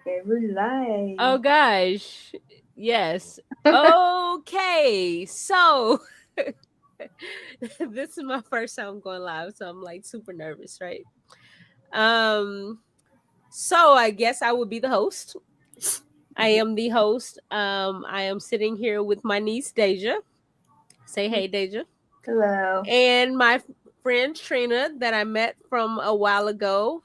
Every Oh life. gosh. Yes. Okay. So this is my first time going live, so I'm like super nervous, right? Um so I guess I would be the host. I am the host. I am sitting here with my niece Deja. Say hey, Deja. Hello. And my friend Trina that I met from a while ago.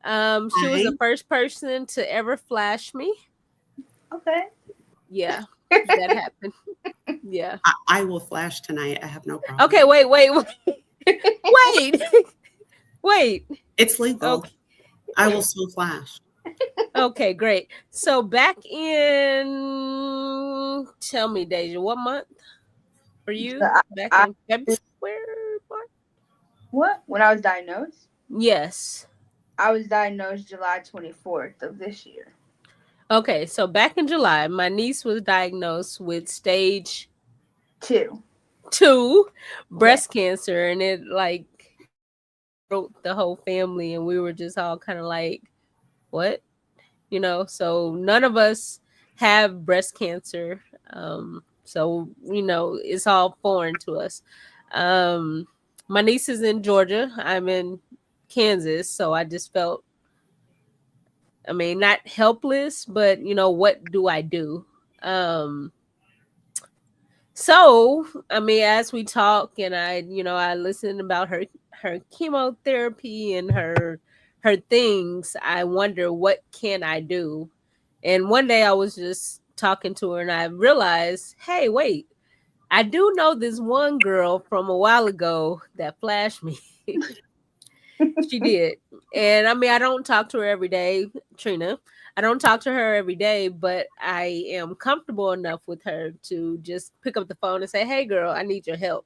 She was the I first person to ever flash me. Okay. Yeah, that happened. Yeah. I will flash tonight. I have no Okay, problem. wait, wait. It's legal. Okay, I will still flash. okay, great. So back in, tell me, Deja, what month for So you? Back I in February, March? what? When I was diagnosed? Yes. I was diagnosed July 24th of this year. Okay, so back in July, my niece was diagnosed with stage 2. two Yeah. breast cancer, and it like broke the whole family, and we were just all kind of like, what? So none of us have breast cancer. So it's all foreign to us. um my niece is in Georgia, I'm in Kansas, so I just felt, I mean, not helpless, but what do I do? So I mean, as we talk and I listen about her chemotherapy and her things, I wonder what can I do. And one day I was just talking to her and I realized, hey, wait, I do know this one girl from a while ago that flashed me. She did. And I mean, I don't talk to her every day, Trina. I don't talk to her every day, but I am comfortable enough with her to just pick up the phone and say, hey, girl, I need your help.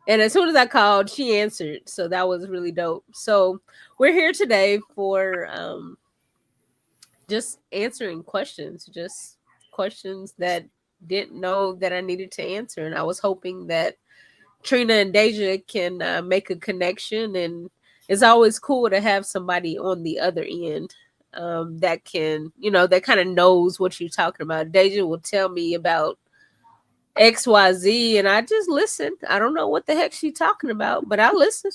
And as soon as I called, she answered. So that was really dope. So we're here today for just answering questions, just questions that didn't know that I needed to answer. And I was hoping that Trina and Deja can make a connection. And it's always cool to have somebody on the other end that can, that kind of knows what you're talking about. Deja will tell me about XYZ and I just listen. I don't know what the heck she's talking about, but I listen.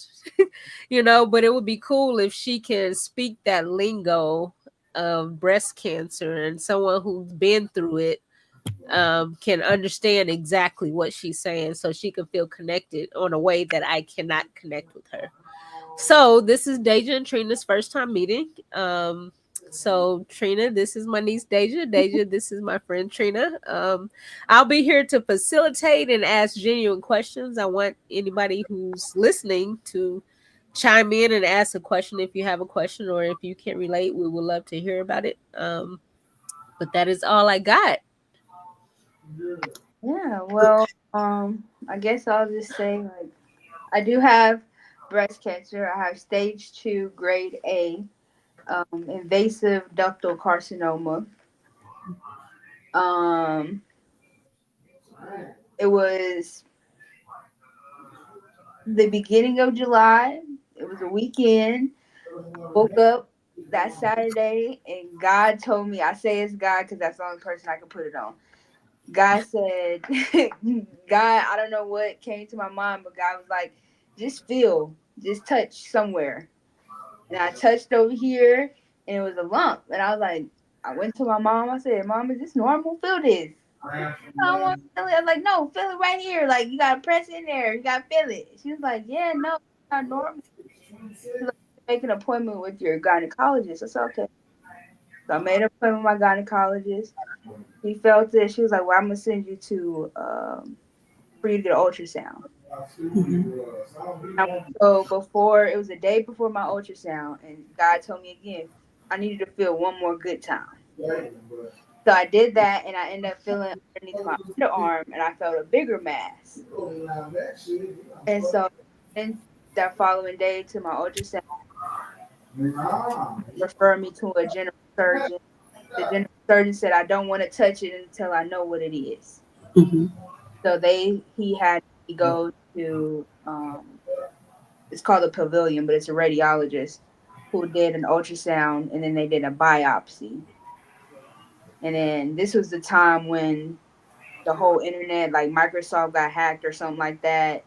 But it would be cool if she can speak that lingo of breast cancer and someone who's been through it can understand exactly what she's saying so she can feel connected on a way that I cannot connect with her. So this is Deja and Trina's first time meeting. So Trina, this is my niece Deja. Deja, this is my friend Trina. I'll be here to facilitate and ask genuine questions. I want anybody who's listening to chime in and ask a question if you have a question or if you can relate. We would love to hear about it. But that is all I got. Yeah, well, I guess I'll just say like I do have breast cancer. I have stage 2, grade A, invasive ductal carcinoma. Um, it was the beginning of July. It was a weekend. Woke up that Saturday, and God told me. I say it's God because that's the only person I can put it on. God said, God, I don't know what came to my mind, but God was like, just feel, just touch somewhere. And I touched over here, and it was a lump. And I was like, I went to my mom. I said, Mom, is this normal? Feel this. I don't want to feel it. I was like, no, feel it right here. Like, you got to press in there. You got to feel it. She was like, yeah, no, it's not normal. She's like, make an appointment with your gynecologist. I said, okay. So I made an appointment with my gynecologist. He felt it. She was like, well, I'm going to send you to, for you to get an ultrasound. Mhm. I went to go before, it was a day before my ultrasound, and God told me again, I need you to feel one more good time. So I did that, and I ended up feeling underneath my underarm, and I felt a bigger mass. And so then that following day to my ultrasound, referred me to a general surgeon. The general surgeon said, I don't want to touch it until I know what it is. Mhm. So he had me go to, it's called a pavilion, but it's a radiologist who did an ultrasound, and then they did a biopsy. And then this was the time when the whole internet, like Microsoft got hacked or something like that.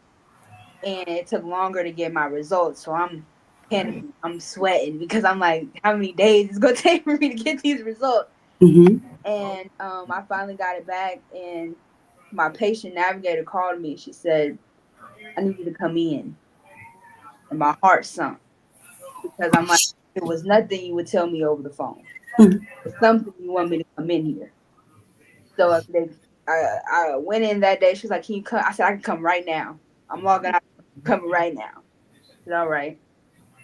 And it took longer to get my results. So I'm panicking. I'm sweating because I'm like, how many days is going to take for me to get these results? Mm-hmm. And I finally got it back. And my patient navigator called me. She said, I need you to come in. And my heart sunk because I'm like, it was nothing you would tell me over the phone. It's something you want me to come in here. So I went in that day. She was like, can you come? I said, I can come right now. I'm logging out. I'm coming right now. I said, all right.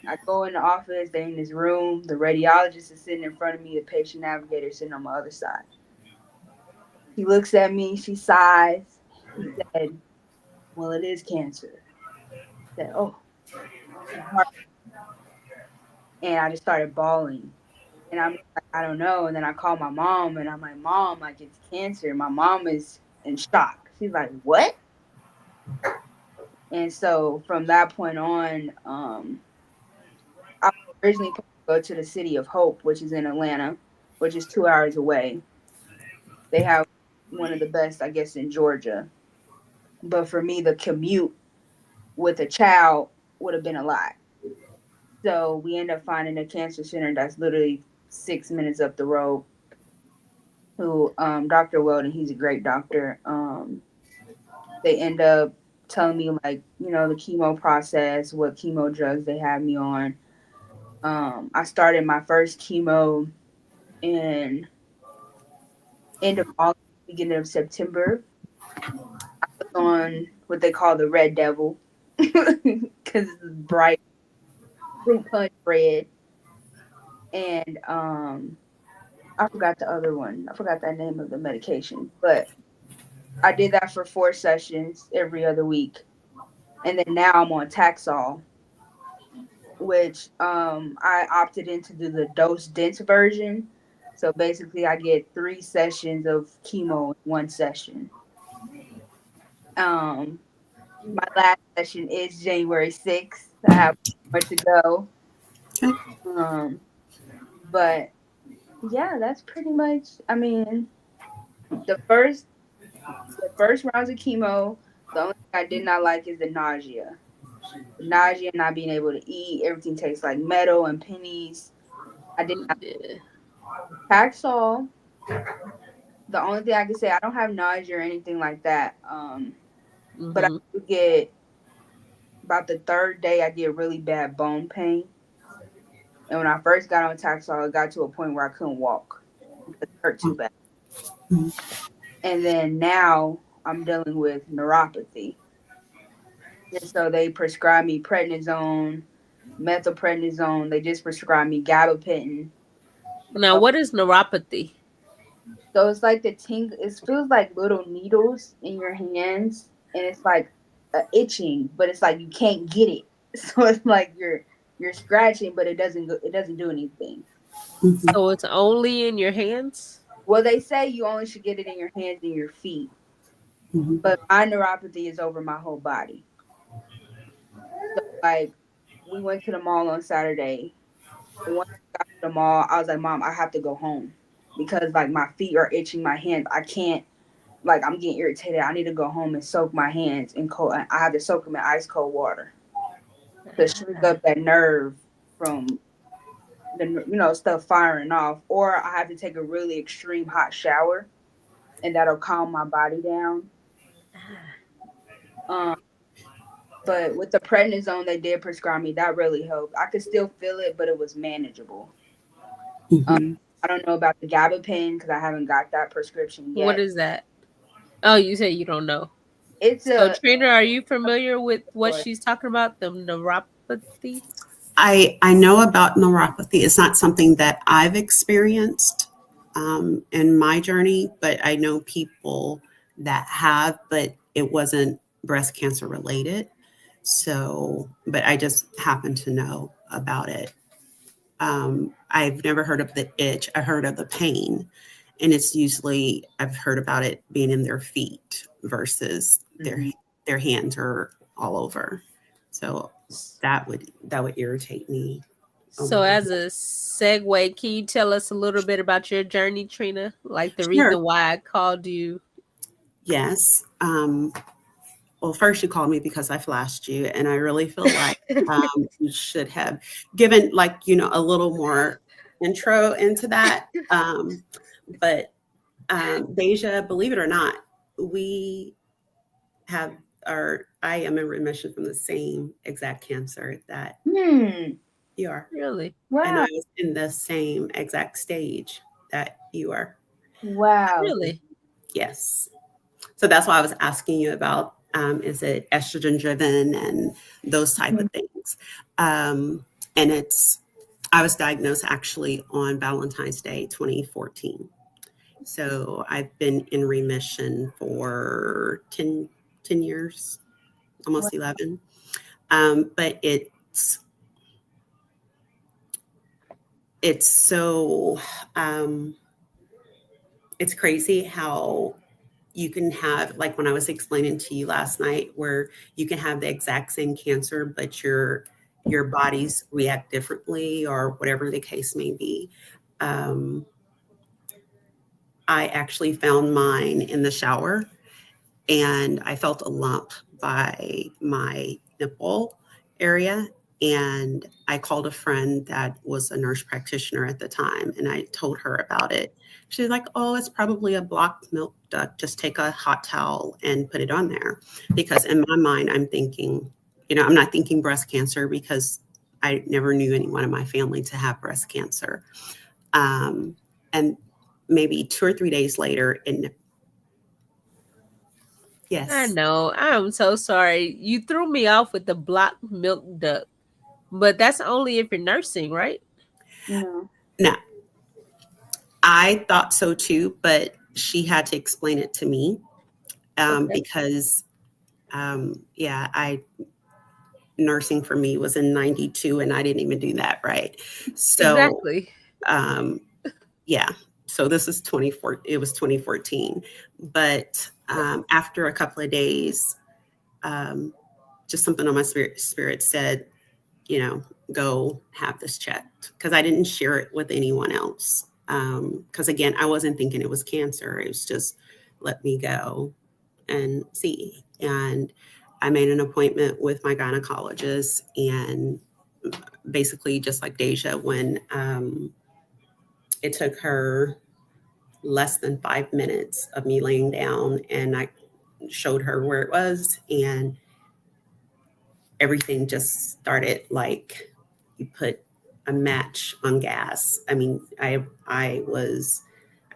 I go in the office. They're in this room. The radiologist is sitting in front of me. The patient navigator is sitting on my other side. She looks at me. She sighs. She said, well, it is cancer. I said, oh, my heart. And I just started bawling. And I'm like, I don't know. And then I call my mom and I'm like, Mom, like it's cancer. My mom is in shock. She's like, what? And so from that point on, I was originally supposed to go to the City of Hope, which is in Atlanta, which is 2 hours away. They have one of the best, I guess, in Georgia. But for me, the commute with a child would have been a lot. So we end up finding a cancer center that's literally 6 minutes up the road. Who, Dr. Weldon, he's a great doctor. They end up telling me like, the chemo process, what chemo drugs they had me on. I started my first chemo in end of August, beginning of September. I was on what they call the Red Devil because it's bright fruit punch red, and I forgot the other one. I forgot that name of the medication, but I did that for 4 sessions every other week, and then now I'm on Taxol, which I opted in to do the dose dense version. So basically, I get 3 sessions of chemo in one session. Um, my last session is January 6th. I have more to go. Okay. Um, but yeah, that's pretty much. I mean, the first rounds of chemo. The only thing I did not like is the nausea. The nausea, not being able to eat. Everything tastes like metal and pennies. I did not. Yeah. Taxol. The only thing I can say, I don't have nausea or anything like that. But I Mm-hmm. do get about the third day, I get really bad bone pain. And when I first got on Taxol, it got to a point where I couldn't walk because it hurt too bad. And then now I'm dealing with neuropathy. And so they prescribed me prednisone, methylprednisone. They just prescribed me gabapentin. Now, what is neuropathy? So it's like it feels like little needles in your hands, and it's like itching, but it's like you can't get it. So it's like you're scratching, but it doesn't do anything. Mm-hmm. So it's only in your hands? Well, they say you only should get it in your hands and your feet, Mm-hmm. but my neuropathy is over my whole body. So like we went to the mall on Saturday. Once we got to the mall, I was like, Mom, I have to go home because like my feet are itching, my hands. I can't. Like I'm getting irritated. I need to go home and soak my hands in cold. I have to soak them in ice cold water to shrink up that nerve from the stuff firing off. Or I have to take a really extreme hot shower, and that'll calm my body down. Um, but with the prednisone they did prescribe me, that really helped. I could still feel it, but it was manageable. Um, Mm-hmm. I don't know about the gabapentin because I haven't got that prescription What yet. is that? Oh, you say you don't know. It's So, a Trina, are you familiar with what she's talking about? The neuropathy? I know about neuropathy. It's not something that I've experienced in my journey, but I know people that have, but it wasn't breast cancer related. So, but I just happen to know about it. I've never heard of the itch. I heard of the pain, and it's usually I've heard about it being in their feet versus their hands are all over. So that would irritate me. Oh So, my God. as a segue, can you tell us a little bit about your journey, Trina? Like the Sure. reason why I called you? Yes. Well, first you called me because I flashed you, and I really feel like you should have given a little more intro into that. But Deja, believe it or not, we have I am in remission from the same exact cancer that Hmm. you are. Really? And I Wow. was in the same exact stage that you are. Wow. Really? Yes. So that's why I was asking you about is it estrogen driven and those type Hmm. of things. And I was diagnosed actually on Valentine's Day 2014. So I've been in remission for 10 years, Wow. almost 11. But it's so it's crazy how you can have, like when I was explaining to you last night, where you can have the exact same cancer, but your bodies react differently or whatever the case may be. Um, I actually found mine in the shower, and I felt a lump by my nipple area. And I called a friend that was a nurse practitioner at the time, and I told her about it. She's like, "Oh, it's probably a blocked milk duct. Just take a hot towel and put it on there." Because in my mind, I'm thinking, I'm not thinking breast cancer because I never knew anyone in my family to have breast cancer. And maybe 2 or 3 days later, and I yes, know. I'm so sorry. You threw me off with the blocked milk duct, but that's only if you're nursing, right? No. no, I thought so too, but she had to explain it to me Okay. because, yeah, nursing for me was in 92 and I didn't even do that right. So, Exactly. um, yeah, so this is 24, it was 2014. But after a couple of days, um, just something on my spirit said, go have this checked, because I didn't share it with anyone else. Because again, I wasn't thinking it was cancer. It was just let me go and see. And I made an appointment with my gynecologist, and basically, just like Deja, when it took her less than 5 minutes of me laying down, and I showed her where it was, and everything just started like you put a match on gas. I mean, I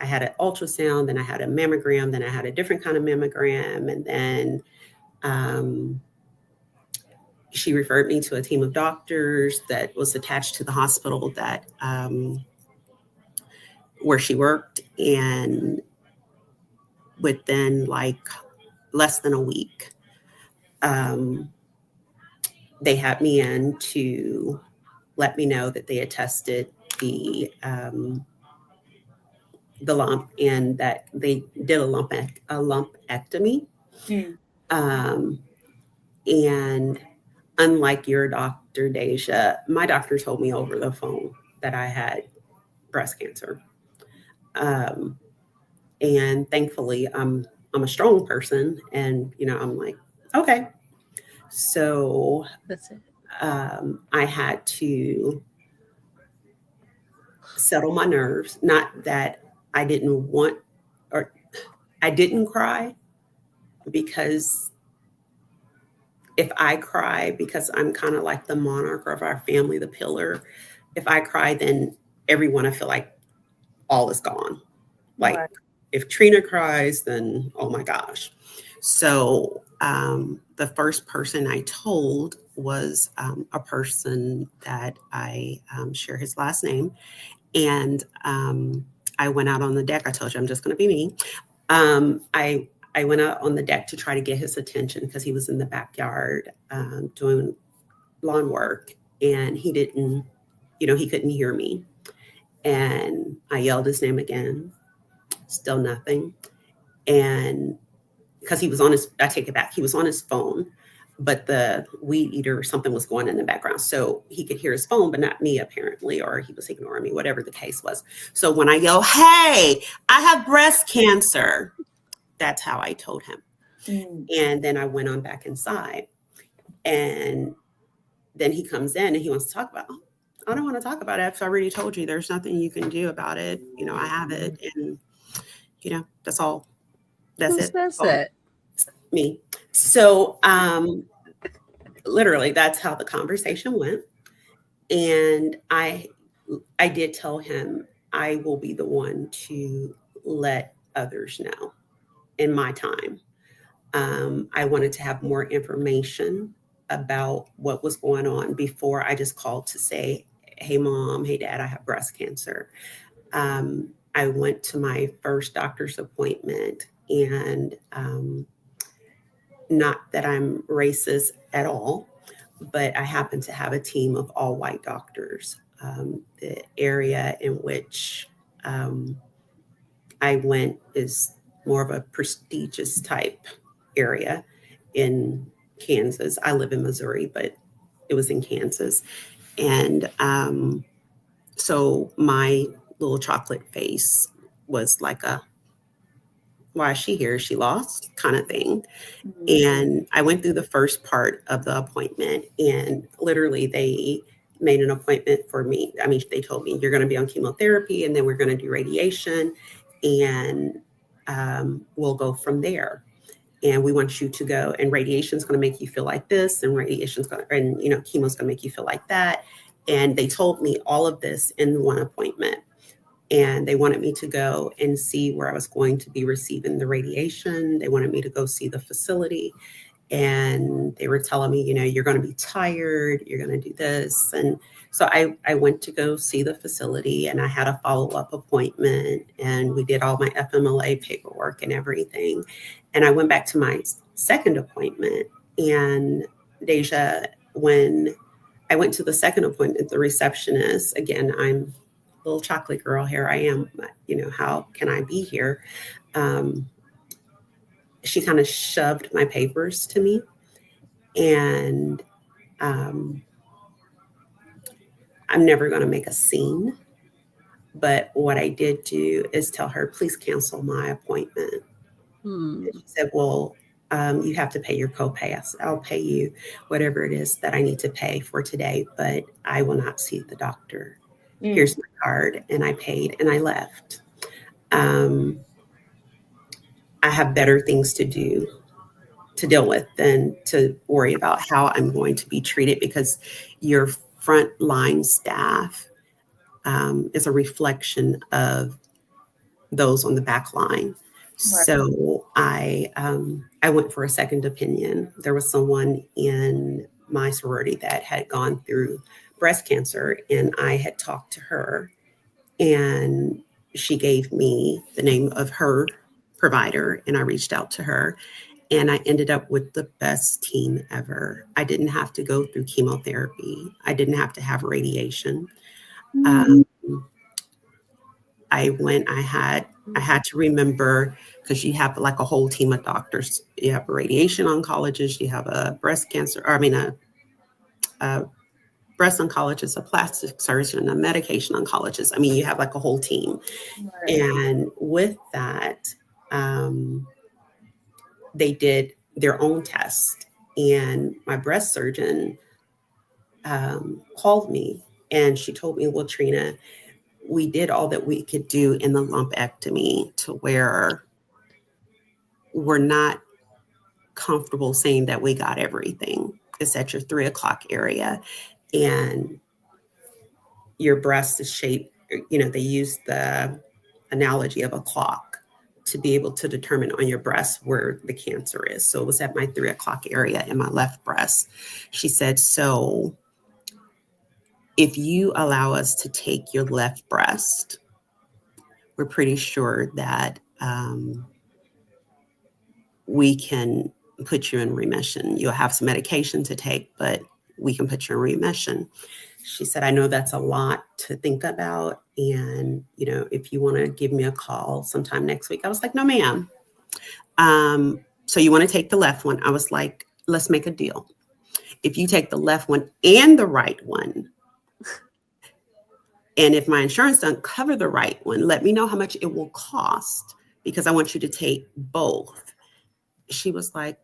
had an ultrasound, then I had a mammogram, then I had a different kind of mammogram, and then um, she referred me to a team of doctors that was attached to the hospital that where she worked, and within like less than a week, um, they had me in to let me know that they had tested the lump, and that they did a lumpectomy. Hmm. Um, and unlike your doctor, Deja, my doctor told me over the phone that I had breast cancer. Um, and thankfully, I'm a strong person, and I'm like, okay. So That's it. I had to settle my nerves. Not that I didn't want, or I didn't cry, because if I cry, because I'm kind of like the monarch of our family, the pillar, if I cry, then everyone, I feel like all is gone. Like Right. if Trina cries, then oh my gosh. So the first person I told was a person that I share his last name. And I went out on the deck. I told you I'm just going to be me. I went out on the deck to try to get his attention, because he was in the backyard doing lawn work, and he didn't, he couldn't hear me. And I yelled his name again, still nothing. And because he was on his, I take it back, he was on his phone. but the weed eater or something was going in the background. So he could hear his phone, but not me apparently, or he was ignoring me, whatever the case was. So when I go, hey, I have breast cancer, that's how I told him. And then I went on back inside, and then he comes in and he wants to talk about, oh, I don't want to talk about it. I've already told you there's nothing you can do about it. You know, I have it, and you know, that's all. That's Who it. says that? Me. So literally that's how the conversation went. And I did tell him I will be the one to let others know in my time. I wanted to have more information about what was going on before I just called to say, hey, mom, hey, dad, I have breast cancer. I went to my first doctor's appointment, and not that I'm racist at all, but I happen to have a team of all white doctors. The area in which I went is more of a prestigious type area in Kansas. I live in Missouri, but it was in Kansas. And so my little chocolate face was like a, why is she here? She lost kind of thing. And I went through the first part of the appointment, and literally they made an appointment for me. I mean, they told me you're going to be on chemotherapy, and then we're going to do radiation, and we'll go from there. And we want you to go, and radiation is going to make you feel like this, and radiation's going to, and you know, chemo's going to make you feel like that. And they told me all of this in one appointment. And they wanted me to go and see where I was going to be receiving the radiation. They wanted me to go see the facility. And they were telling me, you know, you're going to be tired, you're going to do this. And so I went to go see the facility, and I had a follow-up appointment, and we did all my FMLA paperwork and everything. And I went back to my second appointment. And Diaja, when I went to the second appointment, the receptionist, again, I'm little chocolate girl, here I am, you know, how can I be here? She kind of shoved my papers to me, and I'm never going to make a scene, but what I did do is tell her, please cancel my appointment. And she said, well, you have to pay your copay. I said, I'll pay you whatever it is that I need to pay for today, but I will not see the doctor. Here's my card. And I paid, and I left. I have better things to deal with than to worry about how I'm going to be treated, because your frontline staff is a reflection of those on the back line. Right. So I went for a second opinion. There was someone in my sorority that had gone through breast cancer, and I had talked to her, and she gave me the name of her provider, and I reached out to her, and I ended up with the best team ever. I didn't have to go through chemotherapy. I didn't have to have radiation. I had to remember, because you have like a whole team of doctors. You have a radiation oncologist, you have a breast cancer, a breast oncologist, a plastic surgeon, a medication oncologist. I mean, you have like a whole team. Right. And with that, they did their own test. And my breast surgeon called me, and she told me, well, Trina, we did all that we could do in the lumpectomy to where we're not comfortable saying that we got everything. It's at your 3 o'clock area, and your breast is shaped, you know, they use the analogy of a clock to be able to determine on your breast where the cancer is. So it was at my 3 o'clock area in my left breast. She said, so if you allow us to take your left breast, we're pretty sure that we can put you in remission. You'll have some medication to take, but we can put you in remission. She said, I know that's a lot to think about. And, you know, if you want to give me a call sometime next week. I was like, no, ma'am. So you want to take the left one? I was like, let's make a deal. If you take the left one and the right one, and if my insurance doesn't cover the right one, let me know how much it will cost because I want you to take both. She was like,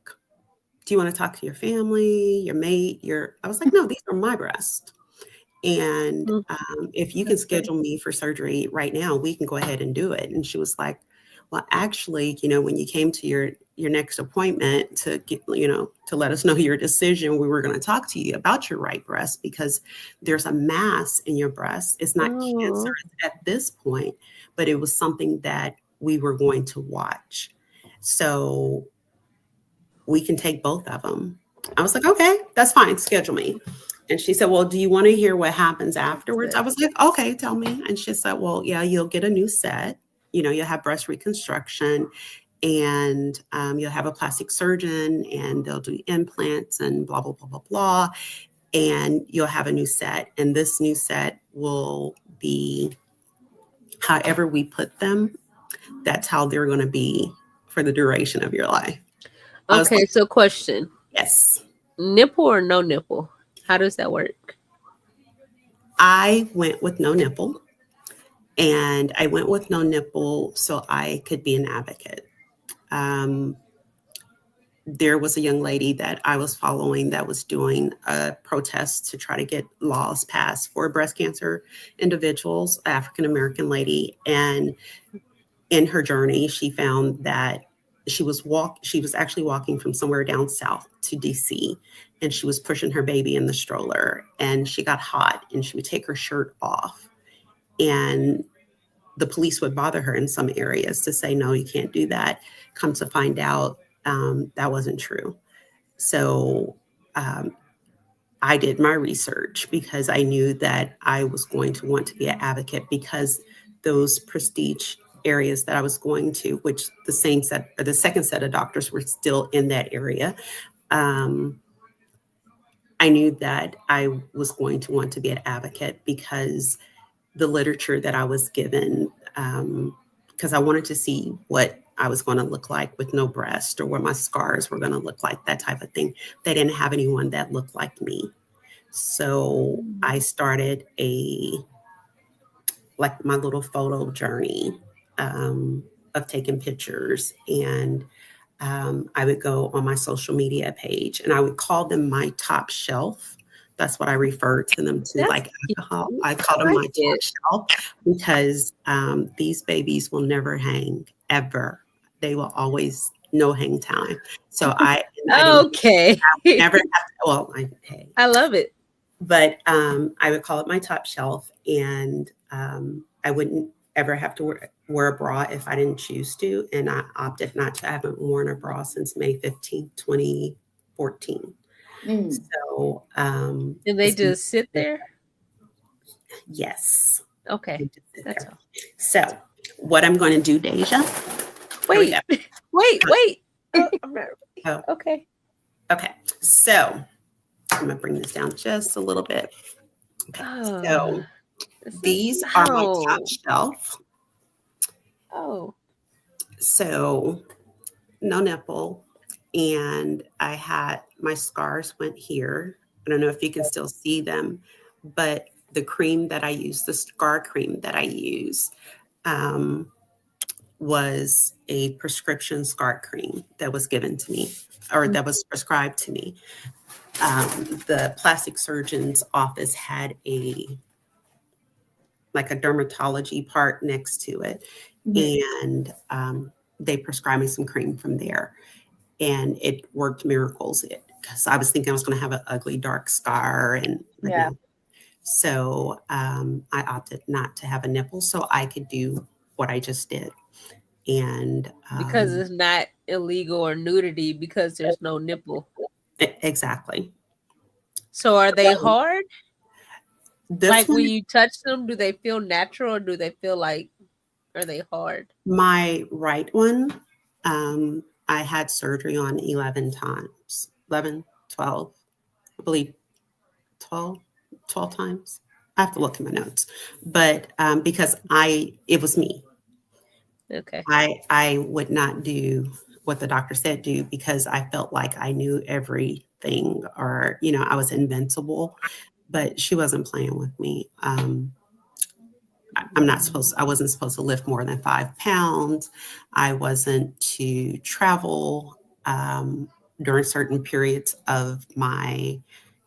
do you want to talk to your family, your mate, I was like, no, these are my breasts. And if you can schedule me for surgery right now, we can go ahead and do it. And she was like, well, actually, when you came to your next appointment to get, to let us know your decision, we were going to talk to you about your right breast because there's a mass in your breast. It's not cancer at this point, but it was something that we were going to watch. So we can take both of them. I was like, okay, that's fine. Schedule me. And she said, well, do you want to hear what happens afterwards? I was like, okay, tell me. And she said, well, yeah, you'll get a new set. You'll have breast reconstruction and you'll have a plastic surgeon and they'll do implants and blah, blah, blah, blah, blah. And you'll have a new set. And this new set will be however we put them. That's how they're going to be for the duration of your life. Okay, so question. Yes. Nipple or no nipple? How does that work? I went with no nipple. And I went with no nipple so I could be an advocate. There was a young lady that I was following that was doing a protest to try to get laws passed for breast cancer individuals, African-American lady. And in her journey, she found that she was actually walking from somewhere down south to DC, and she was pushing her baby in the stroller, and she got hot and she would take her shirt off. And the police would bother her in some areas to say, no, you can't do that. Come to find out, that wasn't true. So I did my research because I knew that I was going to want to be an advocate because those prestige areas that I was going to, which the second set of doctors were still in that area. I knew that I was going to want to be an advocate because the literature that I was given, because I wanted to see what I was going to look like with no breast or what my scars were going to look like, that type of thing. They didn't have anyone that looked like me. So I started my little photo journey of taking pictures. And I would go on my social media page and I would call them my top shelf. That's what I refer to them to, like alcohol. I call them my top shelf because these babies will never hang, ever. They will always no hang time. So I never have to, I love it. But I would call it my top shelf, and I wouldn't ever have to wear a bra if I didn't choose to. And I opted not to. I haven't worn a bra since May 15th, 2014. So, and they just sit there? Yes. Okay. That's all. So, what I'm going to do, Deja. Wait. Oh, I'm not. Oh. Okay. Okay. So, I'm going to bring this down just a little bit. Okay. So, these are my top shelf. Oh. So, no nipple. And I had my scars went here. I don't know if you can still see them, but the cream that I use, the scar cream that I use, was a prescription scar cream that was given to me, or that was prescribed to me. The plastic surgeon's office had a dermatology part next to it. And they prescribed me some cream from there. And it worked miracles because I was thinking I was going to have an ugly dark scar. So I opted not to have a nipple so I could do what I just did. And because it's not illegal or nudity because there's no nipple. Exactly. So are they hard? Like one, when you touch them, do they feel natural or do they feel like, are they hard? My right one, I had surgery on 11 times, 11, 12, I believe 12 times. I have to look at my notes, but because it was me. Okay. I would not do what the doctor said do because I felt like I knew everything or, you know, I was invincible, but she wasn't playing with me. I wasn't supposed to lift more than 5 pounds. I wasn't to travel during certain periods of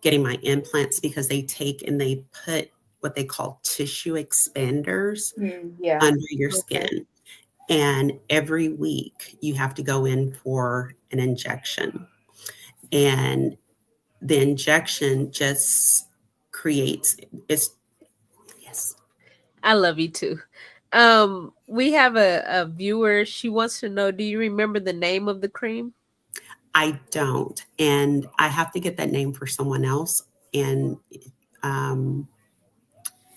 getting my implants because they take and they put what they call tissue expanders Yeah. under your Okay. skin. And every week you have to go in for an injection. And the injection just creates it's yes. I love you too. We have a viewer. She wants to know, do you remember the name of the cream? I don't. And I have to get that name for someone else. And um,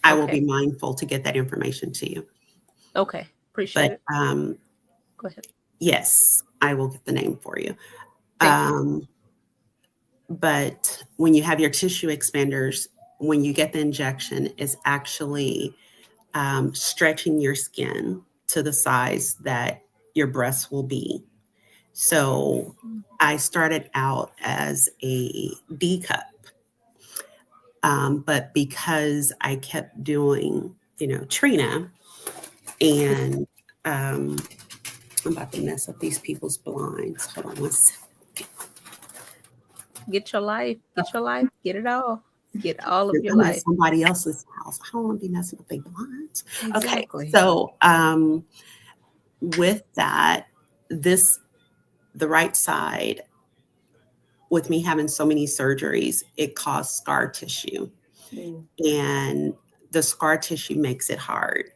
I will be Okay. mindful to get that information to you. Okay. Appreciate But it. Go ahead. yes, I will get the name for you. Thank you. But when you have your tissue expanders, when you get the injection, it's actually stretching your skin to the size that your breasts will be. So I started out as a D cup. But because I kept doing, you know, Trina, and I'm about to mess up these people's blinds. Hold on one second. Get your life. Get your life. Get it all. Get all of your I'm at life. somebody else's house. I don't want to be messing up their blinds. Okay, Exactly. so with that, the right side, with me having so many surgeries, it caused scar tissue, and the scar tissue makes it hard.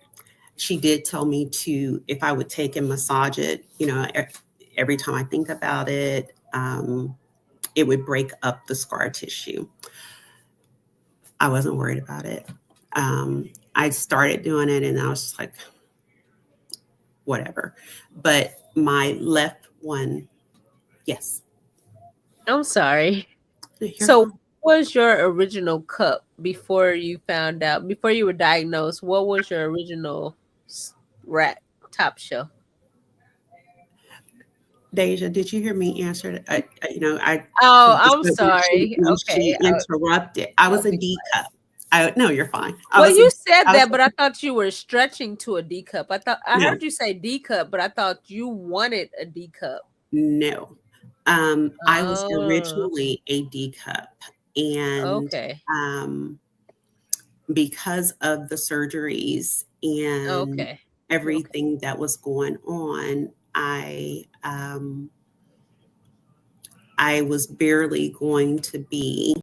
She did tell me to, if I would take and massage it, you know, every time I think about it, it would break up the scar tissue. I wasn't worried about it. I started doing it and I was just like, whatever. But my left one, yes. I'm sorry. You're So, fine. what was your original cup before you found out, before you were diagnosed? What was your original rack top shelf? Deja, did you hear me answer it? I Oh, just I'm sorry. when she Okay. interrupted. I was I'll a be D quiet. cup. No, you're fine. Well, you said I was that, but I thought you were stretching to a D cup. I no, heard you say D cup, but I thought you wanted a D cup. no. I was Oh, originally a D cup, and okay. um, because of the surgeries and Okay. Okay. everything that was going on, I was barely going to be.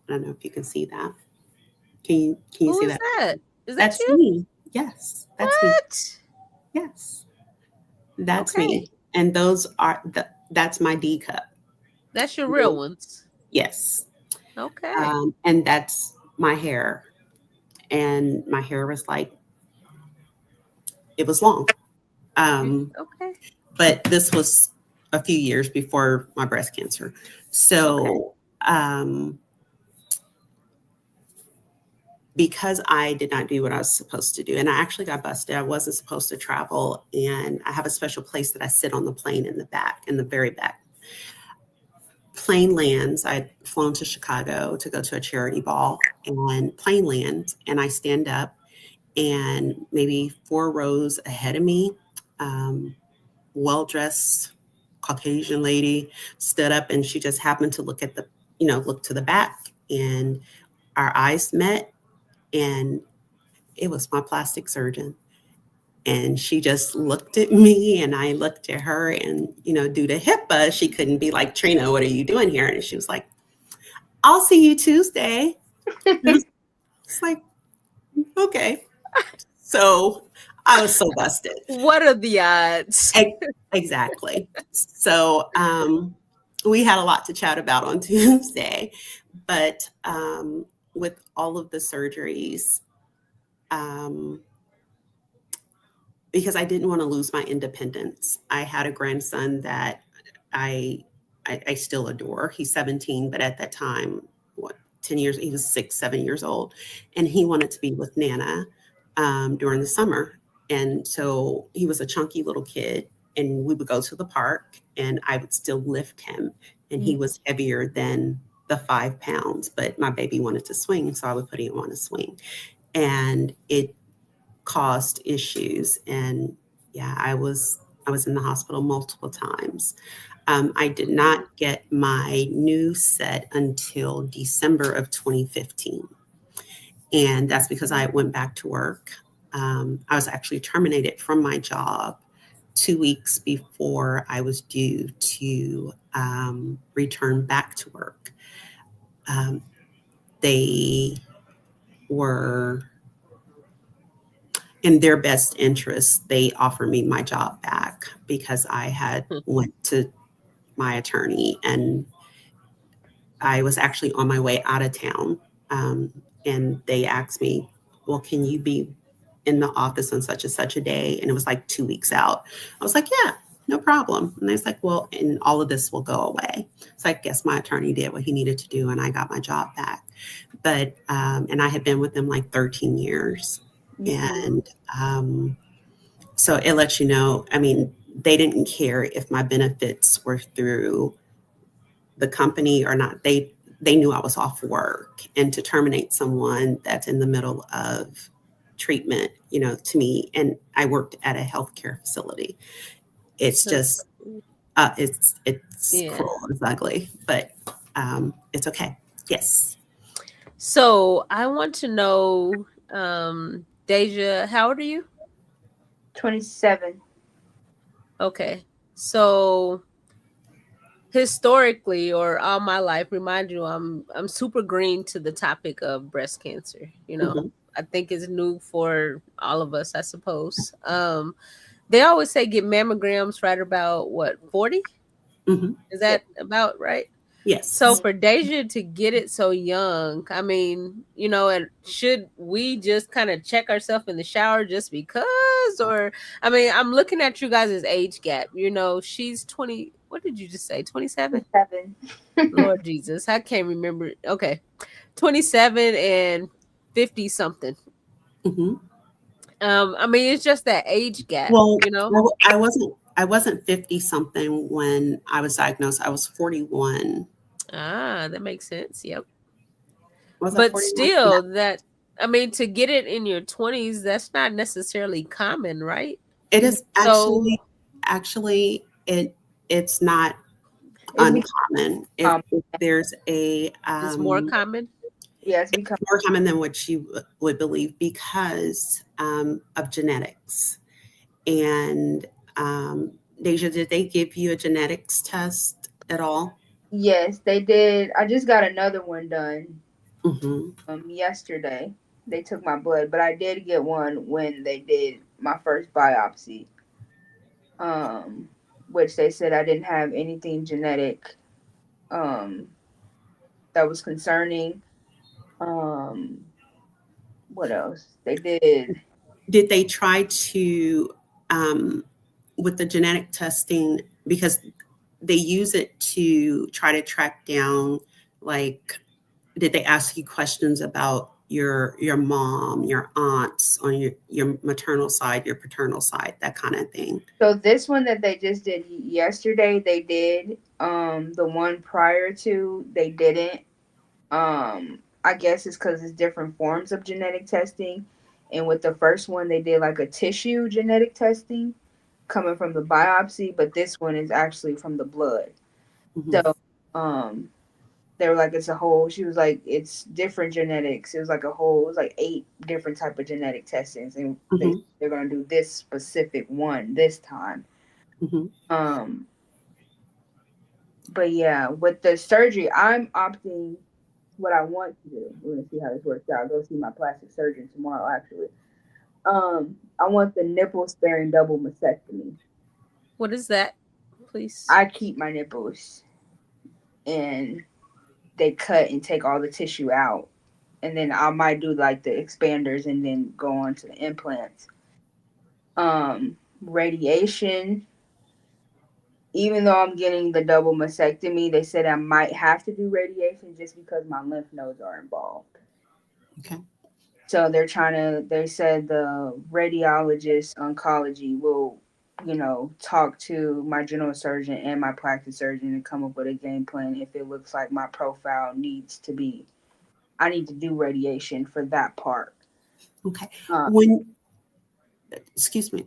I don't know if you can see that. Can you Who see is that? that? Is that That's you? me. Yes, that's me. What? Yes, that's Okay. me. And that's my D cup. That's your real No, ones. yes, Okay. and that's my hair. And my hair was like it was long. Okay. But this was a few years before my breast cancer. Okay. So because I did not do what I was supposed to do, and I actually got busted. I wasn't supposed to travel, and I have a special place that I sit on the plane in the back, in the very back. Plane lands. I'd flown to Chicago to go to a charity ball, and plane lands, and I stand up, and maybe 4 rows ahead of me, well-dressed Caucasian lady stood up, and she just happened to look to the back, and our eyes met, and it was my plastic surgeon. And she just looked at me and I looked at her, and, due to HIPAA, she couldn't be like, Trina, what are you doing here? And she was like, I'll see you Tuesday. It's like, okay. So I was so busted. What are the odds? Exactly. So we had a lot to chat about on Tuesday, but with all of the surgeries, because I didn't want to lose my independence. I had a grandson that I still adore. He's 17, but at that time, 10 years, he was 6, 7 years old, and he wanted to be with Nana during the summer. And so he was a chunky little kid, and we would go to the park, and I would still lift him, and he Mm. was heavier than the 5 pounds, but my baby wanted to swing, so I would put him on a swing, and it caused issues. And yeah, I was in the hospital multiple times. I did not get my new set until December of 2015. And that's because I went back to work. I was actually terminated from my job 2 weeks before I was due to return back to work. Um, they were in their best interest. They offered me my job back because I had went to my attorney, and I was actually on my way out of town. And they asked me, well, can you be in the office on such and such a day? And it was like 2 weeks out. I was like, yeah, no problem. And they was like, well, and all of this will go away. So I guess my attorney did what he needed to do, and I got my job back. But, and I had been with them like 13 years. And so it lets you know, I mean, they didn't care if my benefits were through the company or not. They knew I was off work, and to terminate someone that's in the middle of treatment, to me, and I worked at a healthcare facility. It's just it's Yeah. cruel, it's ugly, but it's okay. Yes. So I want to know, Deja, how old are you? 27. Okay. So historically or all my life, remind you, I'm super green to the topic of breast cancer. Hmm. I think it's new for all of us, I suppose. They always say get mammograms right about what, 40? Hmm. Is Yeah. that about right? So Yes. for Deja to get it so young, I mean, and should we just kind of check ourselves in the shower just because? Or, I mean, I'm looking at you guys' age gap. She's 20. What did you just say? 27? 7. Lord Jesus, I can't remember. Okay. 27 and 50 something. Hmm. I mean, it's just that age gap, Well, I wasn't 50 something when I was diagnosed. I was 41. Ah, that makes sense. Yep. Was I But 41? Yeah. still, I mean, to get it in your 20s, that's not necessarily common, right? It is So it's not It's become uncommon. If common. there's a it's more common. Yeah, it's become. more common than what you would believe because of genetics. And Deja, did they give you a genetics test at all? Yes, they did. I just got another one done Hmm. yesterday. They took my blood, but I did get one when they did my first biopsy. Um, which they said I didn't have anything genetic um that was concerning. Um, what else? They did. Did they try to, um, with the genetic testing, because they use it to try to track down, like, did they ask you questions about your mom, your aunts on your maternal side, your paternal side, that kind of thing? So this one that they just did yesterday, they did. The one prior to, they didn't. I guess it's because it's different forms of genetic testing. And with the first one, they did like a tissue genetic testing coming from the biopsy, but this one is actually from the blood. Hmm. So, um, they were like, it's a whole. She was like, it's different genetics. It was like a whole. It was like 8 different type of genetic testings, and Hmm. they're gonna do this specific one this time. Hmm. Um, but yeah, with the surgery, I'm opting what I want to do. We're gonna see how this works out. I'll go see my plastic surgeon tomorrow, actually. I want the nipple sparing double mastectomy. What is that, please? I keep my nipples, and they cut and take all the tissue out, and then I might do like the expanders and then go on to the implants. Radiation. Even though I'm getting the double mastectomy, they said I might have to do radiation just because my lymph nodes are involved. Okay. So they said the radiologist oncology will talk to my general surgeon and my practice surgeon and come up with a game plan if it looks like my profile I need to do radiation for that part. Okay. Uh, Excuse me.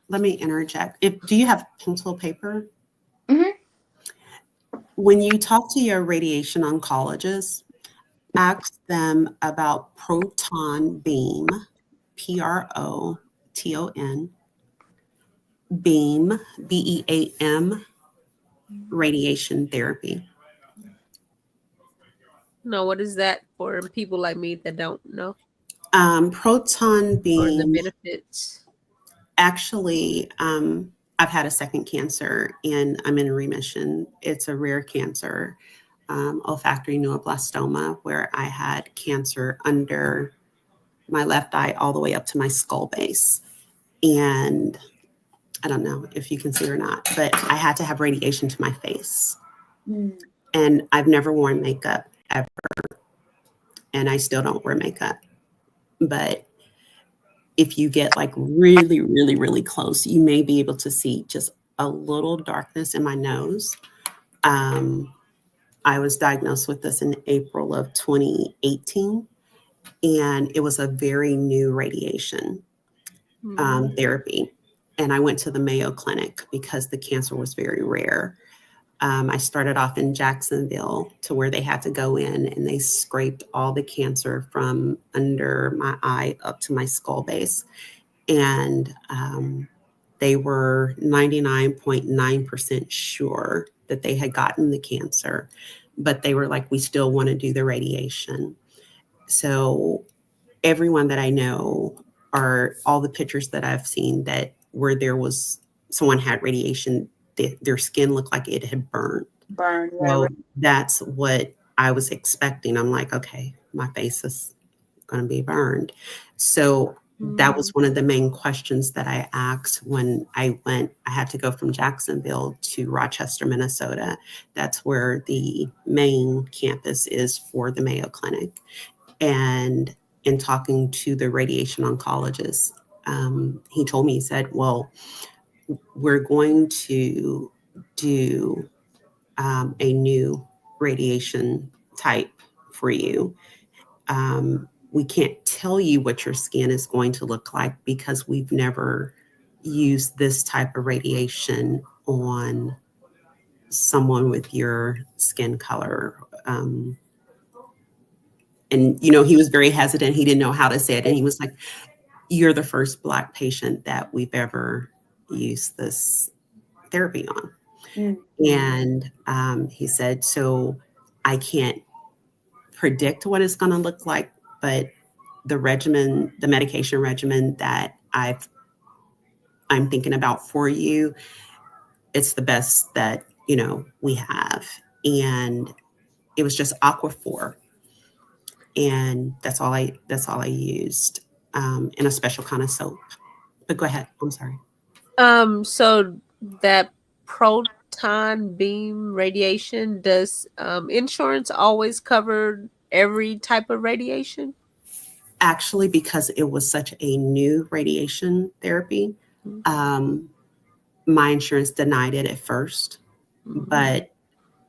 Let me interject. Do you have pencil paper? mhm. When you talk to your radiation oncologist, ask them about proton beam, PROTON, beam, BEAM, radiation therapy. No, what is that for people like me that don't know? Proton Or the beam, benefits? actually, I've had a second cancer and I'm in remission. It's a rare cancer, olfactory neuroblastoma, where I had cancer under my left eye all the way up to my skull base. And I don't know if you can see it or not, but I had to have radiation to my face. Mm. And I've never worn makeup ever. And I still don't wear makeup. But if you get like really, really, really close, you may be able to see just a little darkness in my nose. Um, I was diagnosed with this in April of 2018, and it was a very new radiation therapy. And I went to the Mayo Clinic because the cancer was very rare. I started off in Jacksonville to where they had to go in and they scraped all the cancer from under my eye up to my skull base. And they were 99.9% sure that they had gotten the cancer, but they were like, we still want to do the radiation. So everyone that I know, or all the pictures that I've seen that where there was someone had radiation, their skin looked like it had burned. Burn. Yeah, So that's what I was expecting. I'm like, okay, my face is going to be burned. So that was one of the main questions that I asked when I went. I had to go from Jacksonville to Rochester, Minnesota. That's where the main campus is for the Mayo Clinic. And in talking to the radiation oncologist, he told me, he said, well, we're going to do a new radiation type for you. We can't tell you what your skin is going to look like because we've never used this type of radiation on someone with your skin color. And, he was very hesitant. He didn't know how to say it. And he was like, you're the first Black patient that we've ever used this therapy on. Mm. And he said, so I can't predict what it's going to look like, but the medication regimen that I'm thinking about for you, it's the best that, we have. And it was just Aquaphor. And that's all I used, in a special kind of soap. But go ahead. I'm sorry. So that proton beam radiation, does insurance always cover every type of radiation? Actually, because it was such a new radiation therapy, my insurance denied it at first. But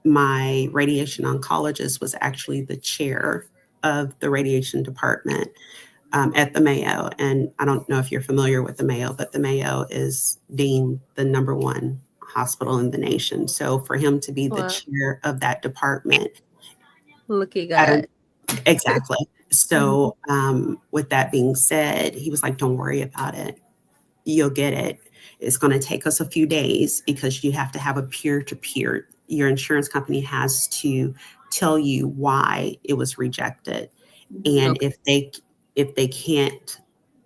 my radiation oncologist was actually the chair of the radiation department at the Mayo. And I don't know if you're familiar with the Mayo, but the Mayo is deemed the number one hospital in the nation. So for him to be the chair of that department, look at God. Exactly. So with that being said, he was like, don't worry about it. You'll get it. It's going to take us a few days because you have to have a peer-to-peer. Your insurance company has to tell you why it was rejected. And if they can't,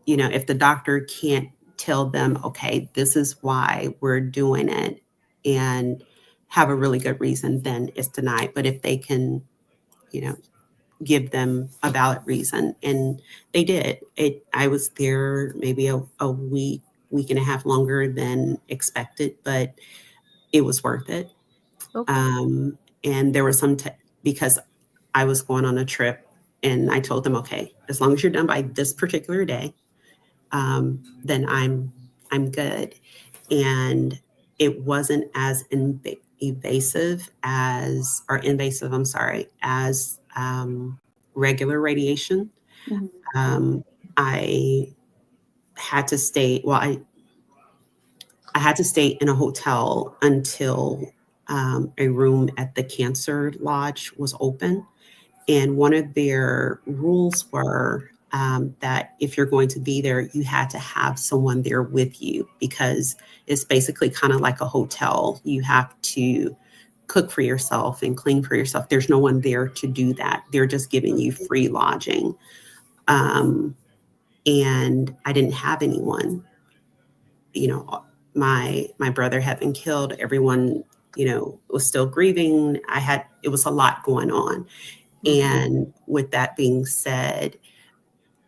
if the doctor can't tell them, okay, this is why we're doing it and have a really good reason, then it's denied. But if they can, give them a valid reason, and they did. I was there maybe a week and a half longer than expected, but it was worth it. Okay. And there was because I was going on a trip, and I told them, okay, as long as you're done by this particular day, then I'm I'm good. And it wasn't as evasive as, or invasive, I'm sorry, as regular radiation. Mhm. I had to stay, well, I had to stay in a hotel until a room at the cancer lodge was open. And one of their rules were that if you're going to be there, you had to have someone there with you because it's basically kind of like a hotel. You have to cook for yourself and clean for yourself. There's no one there to do that. They're just giving you free lodging. Um, and I didn't have anyone. You know, my brother had been killed. Everyone, was still grieving. It was a lot going on. And with that being said,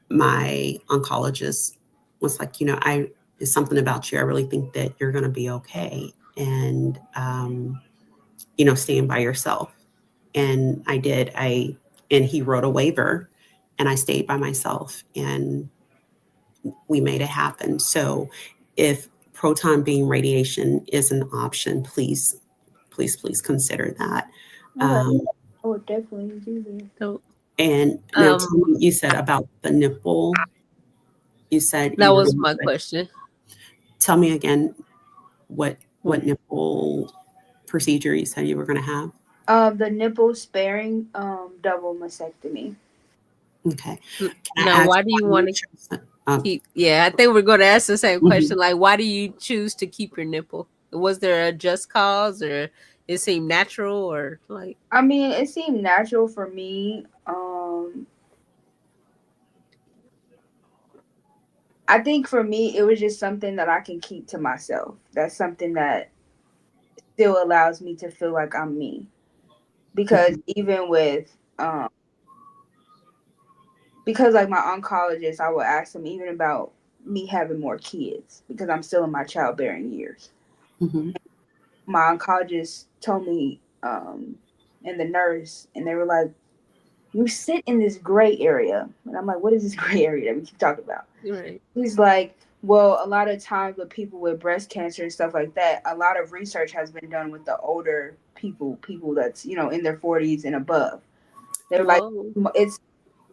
my oncologist was like, it's something about you. I really think that you're going to be okay. And, staying by yourself. And I did. And he wrote a waiver and I stayed by myself and we made it happen. So if proton beam radiation is an option, please, please, please consider that. Okay. I would definitely do that. So, And now tell me, you said about the nipple. You said that was my question. Tell me again what nipple procedure you said you were going to have. The nipple sparing double mastectomy. Okay. Now, why do you want to keep? Yeah, I think we're going to ask the same question. Like, why do you choose to keep your nipple? Was there a just cause, or it seemed natural, or like? I mean, it seemed natural for me. I think for me, it was just something that I can keep to myself. That's something that still allows me to feel like I'm me. Because even with, because like my oncologist, I would ask him even about me having more kids because I'm still in my childbearing years. Mm-hmm. My oncologist told me, and the nurse, and they were like, you sit in this gray area. And I'm like, what is this gray area that we keep talking about? Right. He's like, well, a lot of times with people with breast cancer and stuff like that, a lot of research has been done with the older people that's, in their 40s and above. They're like, it's...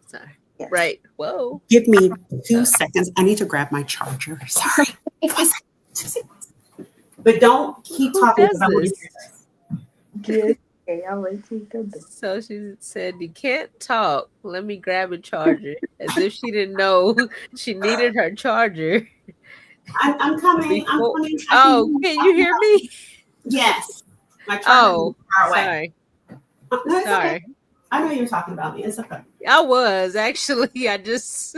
Sorry. Yes. Right. Whoa. Give me 2 seconds. I need to grab my charger. Sorry. But don't keep talking because I want to hear this. Good. Okay, I'll wait till you come back. So she said, you can't talk. Let me grab a charger. As if she didn't know she needed her charger. I'm coming. I'm coming. Can you hear me? Yes. My charger is far away. Sorry. No, sorry. Okay. I know you're talking about me. It's okay. I was actually. I just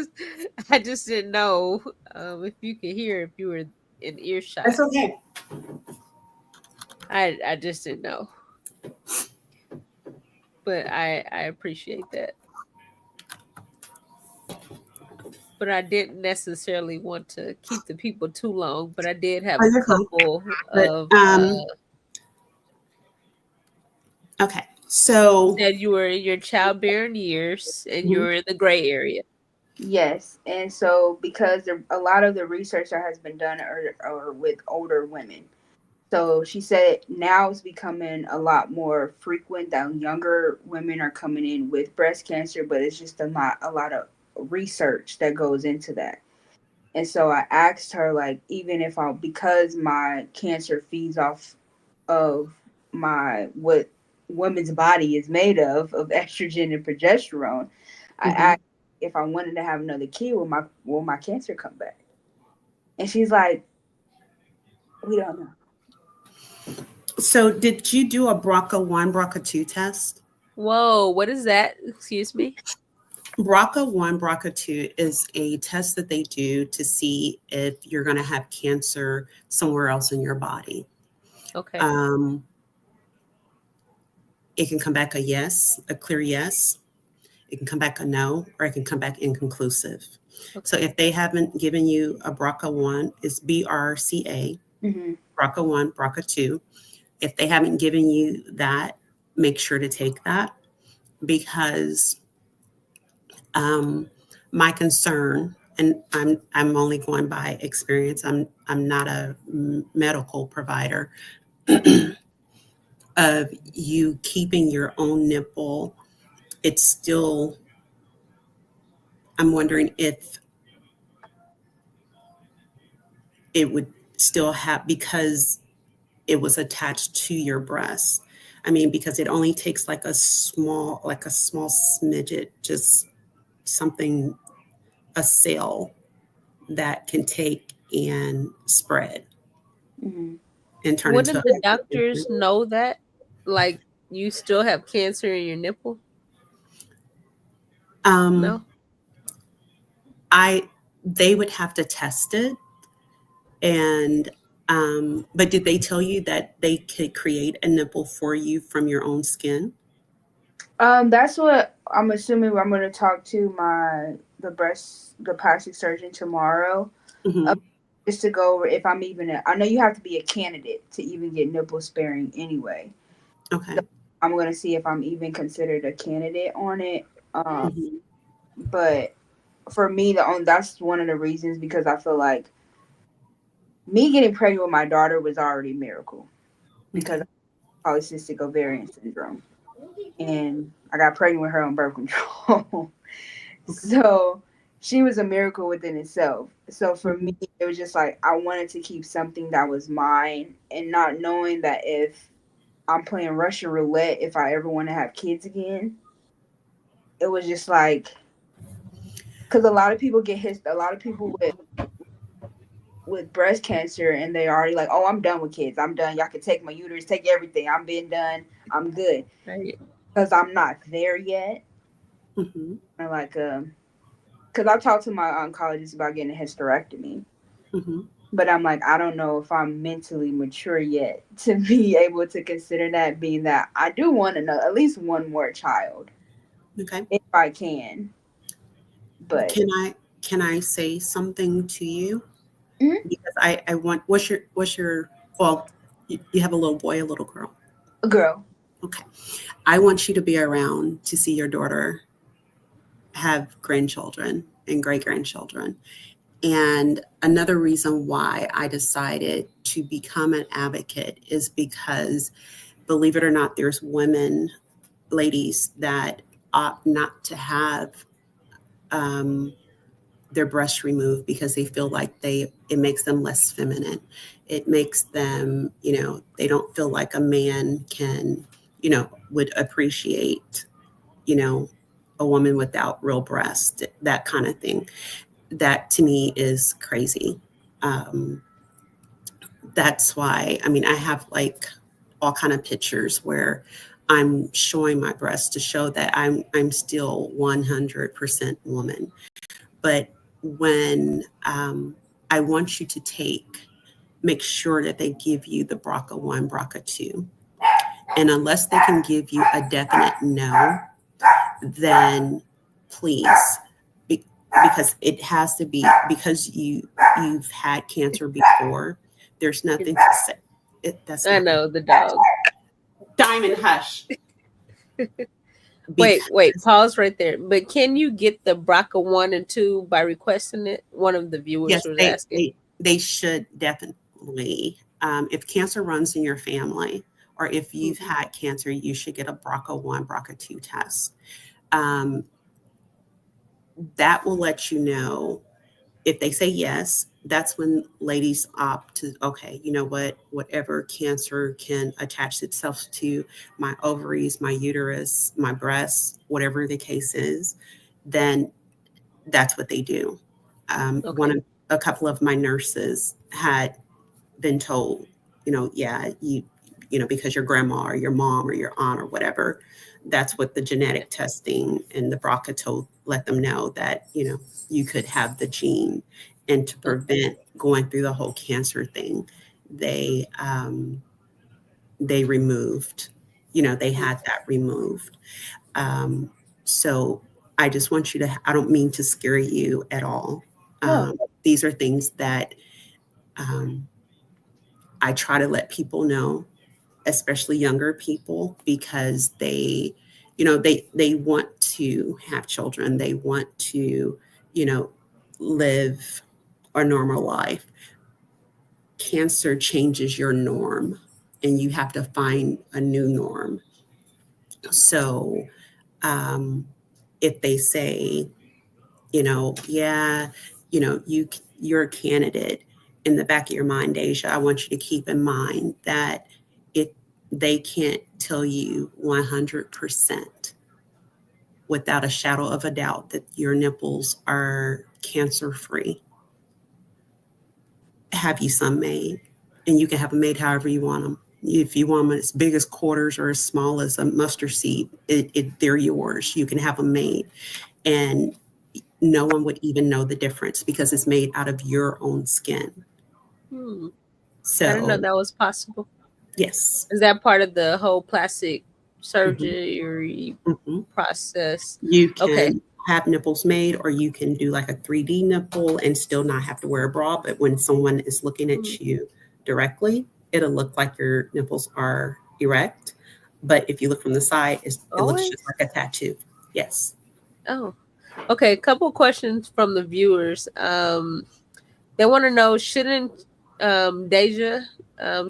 didn't know if you could hear if you were in earshot. That's okay. I just didn't know. But I appreciate that. But I didn't necessarily want to keep the people too long. But I did have a couple of. Okay, so you said you were in your childbearing years and you were in the gray area. Yes, and so because a lot of the research that has been done are with older women. So she said now it's becoming a lot more frequent that younger women are coming in with breast cancer, but it's just a lot of research that goes into that. And so I asked her, like, even if because my cancer feeds off of what woman's body is made of estrogen and progesterone, I asked if I wanted to have another kid, will my cancer come back? And she's like, we don't know. So did you do a BRCA1, BRCA2 test? Whoa, what is that? Excuse me? BRCA1, BRCA2 is a test that they do to see if you're going to have cancer somewhere else in your body. Okay. It can come back a yes, a clear yes. It can come back a no, or it can come back inconclusive. Okay. So if they haven't given you a BRCA1, it's BRCA, BRCA1, BRCA2. If they haven't given you that, make sure to take that because my concern, and I'm only going by experience. I'm not a medical provider. Of you keeping your own nipple, it's still, I'm wondering if it would still have, because it was attached to your breast. I mean, because it only takes like a small smidget, just something, a cell that can take and spread Hmm. and turn Wouldn't into a the cancer. doctors know that? Like you still have cancer in your nipple? Um, No? I they would have to test it, and but did they tell you that they could create a nipple for you from your own skin? That's what I'm assuming. I'm going to talk to the plastic surgeon tomorrow, uh, Hmm. just to go over if I'm even. I know you have to be a candidate to even get nipple sparing anyway. So Okay. I'm going to see if I'm even considered a candidate on it. Hmm. But for me, that's one of the reasons because I feel like me getting pregnant with my daughter was already a miracle because Okay. of polycystic ovarian syndrome, and I got pregnant with her on birth control. Okay. So she was a miracle within itself. So for me, Hmm. it was just like I wanted to keep something that was mine and not knowing that if I'm playing Russian roulette, if I ever want to have kids again, it was just like, because a lot of people a lot of people with breast cancer and they're already like, oh, I'm done with kids. I'm done. Y'all can take my uterus, take everything. I'm been done. I'm good. Right. Because I'm not there yet. Hmm. And like, because I talked to my oncologist about getting a hysterectomy. Hmm. But I'm like, I don't know if I'm mentally mature yet to be able to consider that, being that I do want to know at least one more child Okay. if I can. But Can I say something to you? mhm, Because I want, what's your well, you have a little boy, a little girl. a girl. Okay. I want you to be around to see your daughter have grandchildren and great grandchildren. And another reason why I decided to become an advocate is because, believe it or not, there's women, ladies that opt not to have um, their breasts removed because they feel like it makes them less feminine. It makes them, they don't feel like a man can, would appreciate, you know, a woman without real breast, that kind of thing. That to me is crazy. Um, that's why, I mean, I have like all kind of pictures where I'm showing my breasts to show that I'm still 100% woman. But when I want you to make sure that they give you the BRCA1, BRCA2. And unless they can give you a definite no, then please, because it has to be, because you've had cancer before, there's nothing to say. That's I not know the dog. Diamond Hush. Wait, Because pause right there. But can you get the BRCA 1 and 2 by requesting it? One of the viewers yes, was they asking. they, they should definitely. If cancer runs in your family, or if you've Mhm. had cancer, you should get a BRCA1, BRCA2 test. Um, that will let you know. If they say yes, that's when ladies opt to, okay, you know what, whatever cancer can attach itself to my ovaries, my uterus, my breasts, whatever the case is, then that's what they do. Okay. A couple of my nurses had been told, yeah, because your grandma or your mom or your aunt or whatever, that's what the Yeah. genetic testing and the BRCA told, let them know that, you could have the gene. And to Okay. prevent going through the whole cancer thing, they, they removed, they Mm. had that removed. Um, so I just want you to, I don't mean to scare you at all. No. These are things that um, I try to let people know, especially younger people, because they want to have children. They want to, you know, live a normal life. Cancer changes your norm, and you have to find a new norm. So, um, if they say, yeah, you're a candidate, in the back of your mind, Deja, I want you to keep in mind that it they can't tell you 100% without a shadow of a doubt that your nipples are cancer free. Have you some made, and you can have them made however you want them. If you want them as big as quarters or as small as a mustard seed, they're yours. You can have them made, and no one would even know the difference because it's made out of your own skin. I didn't know So that was possible. yes. Is that part of the whole plastic Mhm. surgery Mhm. process? You Okay. can have nipples made, or you can do like a 3D nipple and still not have to wear a bra. But when someone is looking at you directly, it'll look like your nipples are erect. But if you look from the side, it looks just Always? like a tattoo. Yes. Oh, okay. A couple questions from the viewers. They want to know, Deja,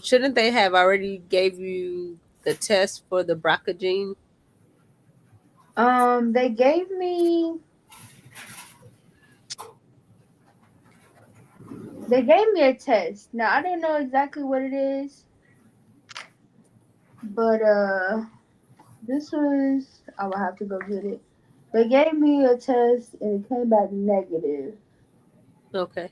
shouldn't they have already gave you the test for the BRCA gene? They gave me a test. Now I don't know exactly what it is, but this was I will have to go get it. They gave me a test and it came back negative. Okay.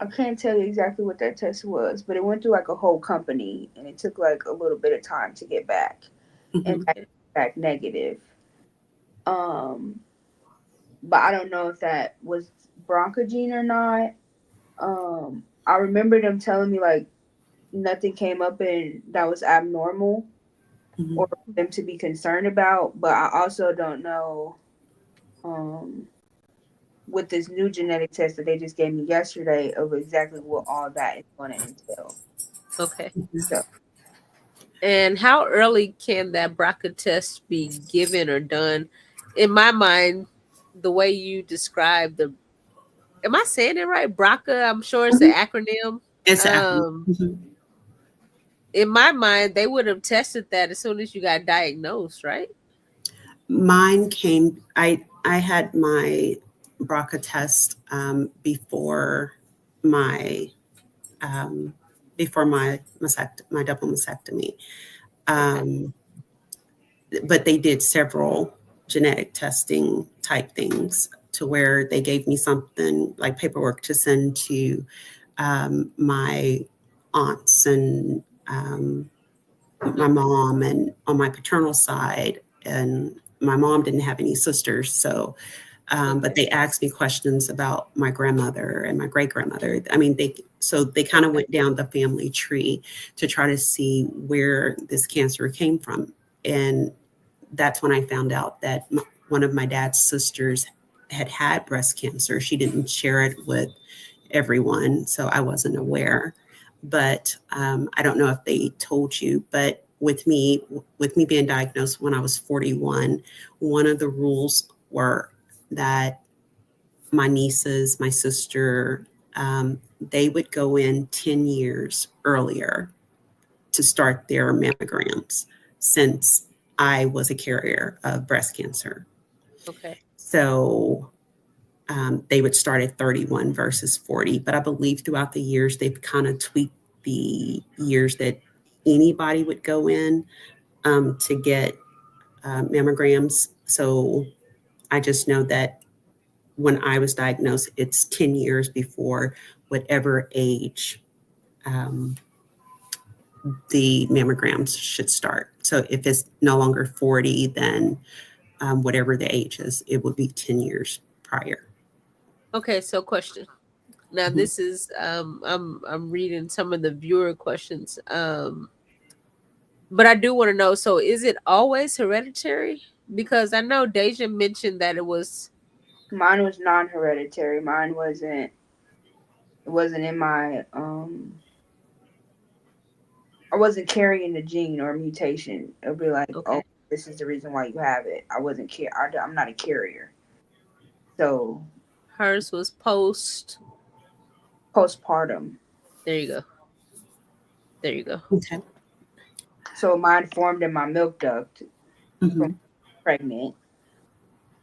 I can't tell you exactly what that test was, but it went through like a whole company and it took like a little bit of time to get back and Mhm. back negative. Um, but I don't know if that was bronchogene or not. I remember them telling me like nothing came up and that was abnormal Mhm. or them to be concerned about, but I also don't know um with this new genetic test that they just gave me yesterday of exactly what all that is going to entail. Okay. Mhm. So And how early can that BRCA test be given or done? In my mind, the way you describe the, am I saying it right? BRCA, I'm sure it's an Mhm. acronym. It's happening. Um, Mhm. in my mind, they would have tested that as soon as you got diagnosed, right? Mine came. I had my BRCA test my um, before my double mastectomy. Okay. Um, but they did several genetic testing type things to where they gave me something like paperwork to send to my aunts and my mom, and on my paternal side. And my mom didn't have any sisters, so but Okay. they asked me questions about my grandmother and my great grandmother. I mean, they kind of Okay. went down the family tree to try to see where this cancer came from. And that's when I found out that one of my dad's sisters had breast cancer. She didn't share it with everyone, so I wasn't aware. But I don't know if they told you, but with me being diagnosed when I was 41, one of the rules were that my nieces, my sister, they would go in 10 years earlier to start their mammograms since I was a carrier of breast cancer. Okay. So they would start at 31 versus 40. But I believe throughout the years, they've kind of tweaked the years that anybody would go in to get mammograms. So I just know that when I was diagnosed, it's 10 years before whatever age um, the mammograms should start. So if it's no longer 40, then whatever the age is, it would be 10 years prior. Okay. So, question. Now, Mhm. this is I'm reading some of the viewer questions. But I do want to know. So, is it always hereditary? Because I know Deja mentioned that it was. mine was non-hereditary. Mine wasn't in my I wasn't carrying the gene or mutation. It'll be like, oh, Okay. this is the reason why you have it. I wasn't I'm not a carrier. So Hers was postpartum. there you go. There you go. Okay. So mine formed in my milk duct from Hmm. pregnant.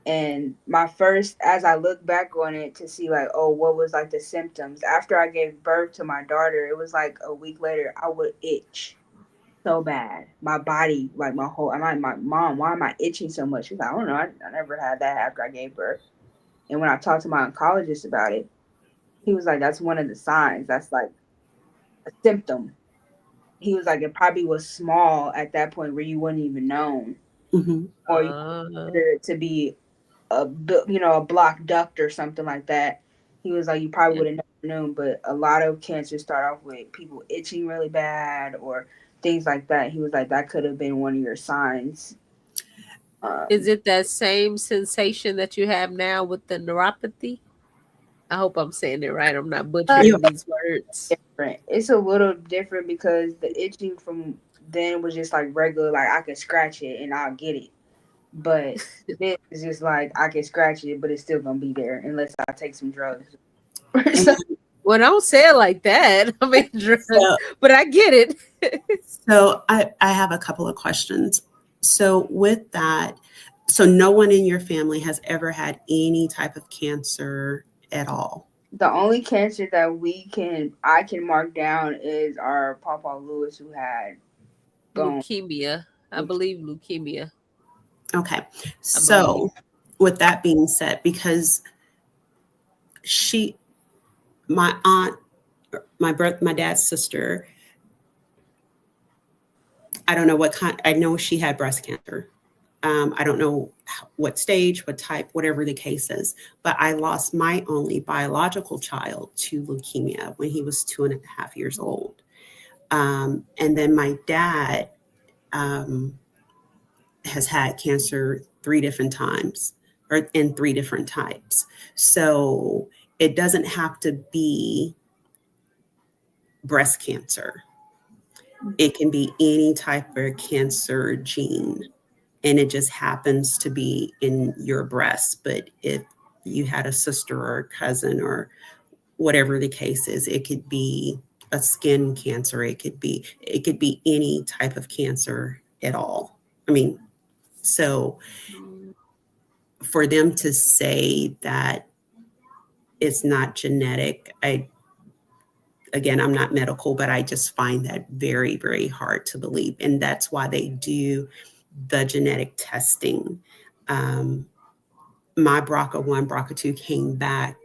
And my first, as I look back on it to see like, oh, what was like the symptoms after I gave birth to my daughter, it was like a week later I would itch so bad. My body, like my whole, I'm like, my mom, why am I itching so much? She's like, I don't know, I never had that after I gave birth. And when I talked to my oncologist about it, he was like, that's one of the signs. That's like a symptom. He was like, it probably was small at that point where you wouldn't even know, Hmm. or you Uh, consider it to be a blocked duct or something like that. He was like, you probably yeah. would have never known, but a lot of cancers start off with people itching really bad or things like that. He was like, that could have been one of your signs. Is Um, it that same sensation that you have now with the neuropathy? I hope I'm saying it right. I'm not You butchering these words. Different. It's a little different because the itching from then was just like regular, like I can scratch it and I'll get it. But this is just like I can scratch it, but it's still gonna be there unless I take some drugs. and So, Well, don't say it like that. I mean, drugs, so, but I get it. so I have a couple of questions. So with that, so no one in your family has ever had any type of cancer at all. the only cancer that I can mark down is our Papa Lewis who had gone Leukemia. I leukemia. believe leukemia. Okay. I believe. So with that being said, because she, my aunt, my dad's sister, I don't know what kind, I know she had breast cancer. I don't know what stage, what type, whatever the case is, but I lost my only biological child to leukemia when he was 2.5 years old. And then my dad um, has had cancer 3 different times or in 3 different types. So it doesn't have to be breast cancer. It can be any type of cancer gene, and it just happens to be in your breast. But if you had a sister or a cousin or whatever the case is, it could be a skin cancer. It could be any type of cancer at all. I mean, so for them to say that it's not genetic, I'm not medical, but I just find that very, very hard to believe. And that's why they do the genetic testing. Um, my BRCA1, BRCA2 came back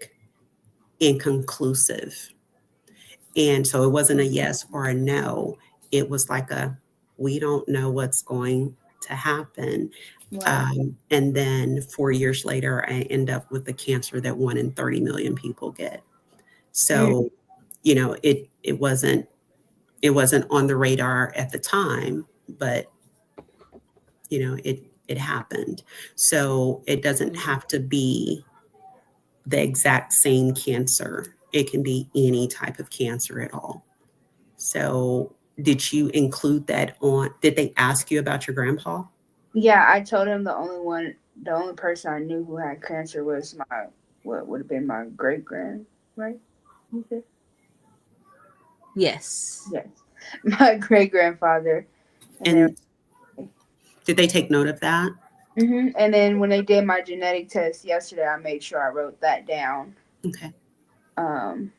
inconclusive. And so it wasn't a yes or a no. It was like we don't know what's going to happen. Right. And then 4 years later, I end up with the cancer that 1 in 30 million people get. Mm. So, it wasn't on the radar at the time, but it happened. So it doesn't have to be the exact same cancer. It can be any type of cancer at all. So did you include that on? Did they ask you about your grandpa? Yeah, I told him the only person I knew who had cancer was what would have been my great grand, right? You said? Yes. Yes, my great grandfather, and then And did they take note of that? and then when they did my genetic test yesterday, I made sure I wrote that down. Okay. Um,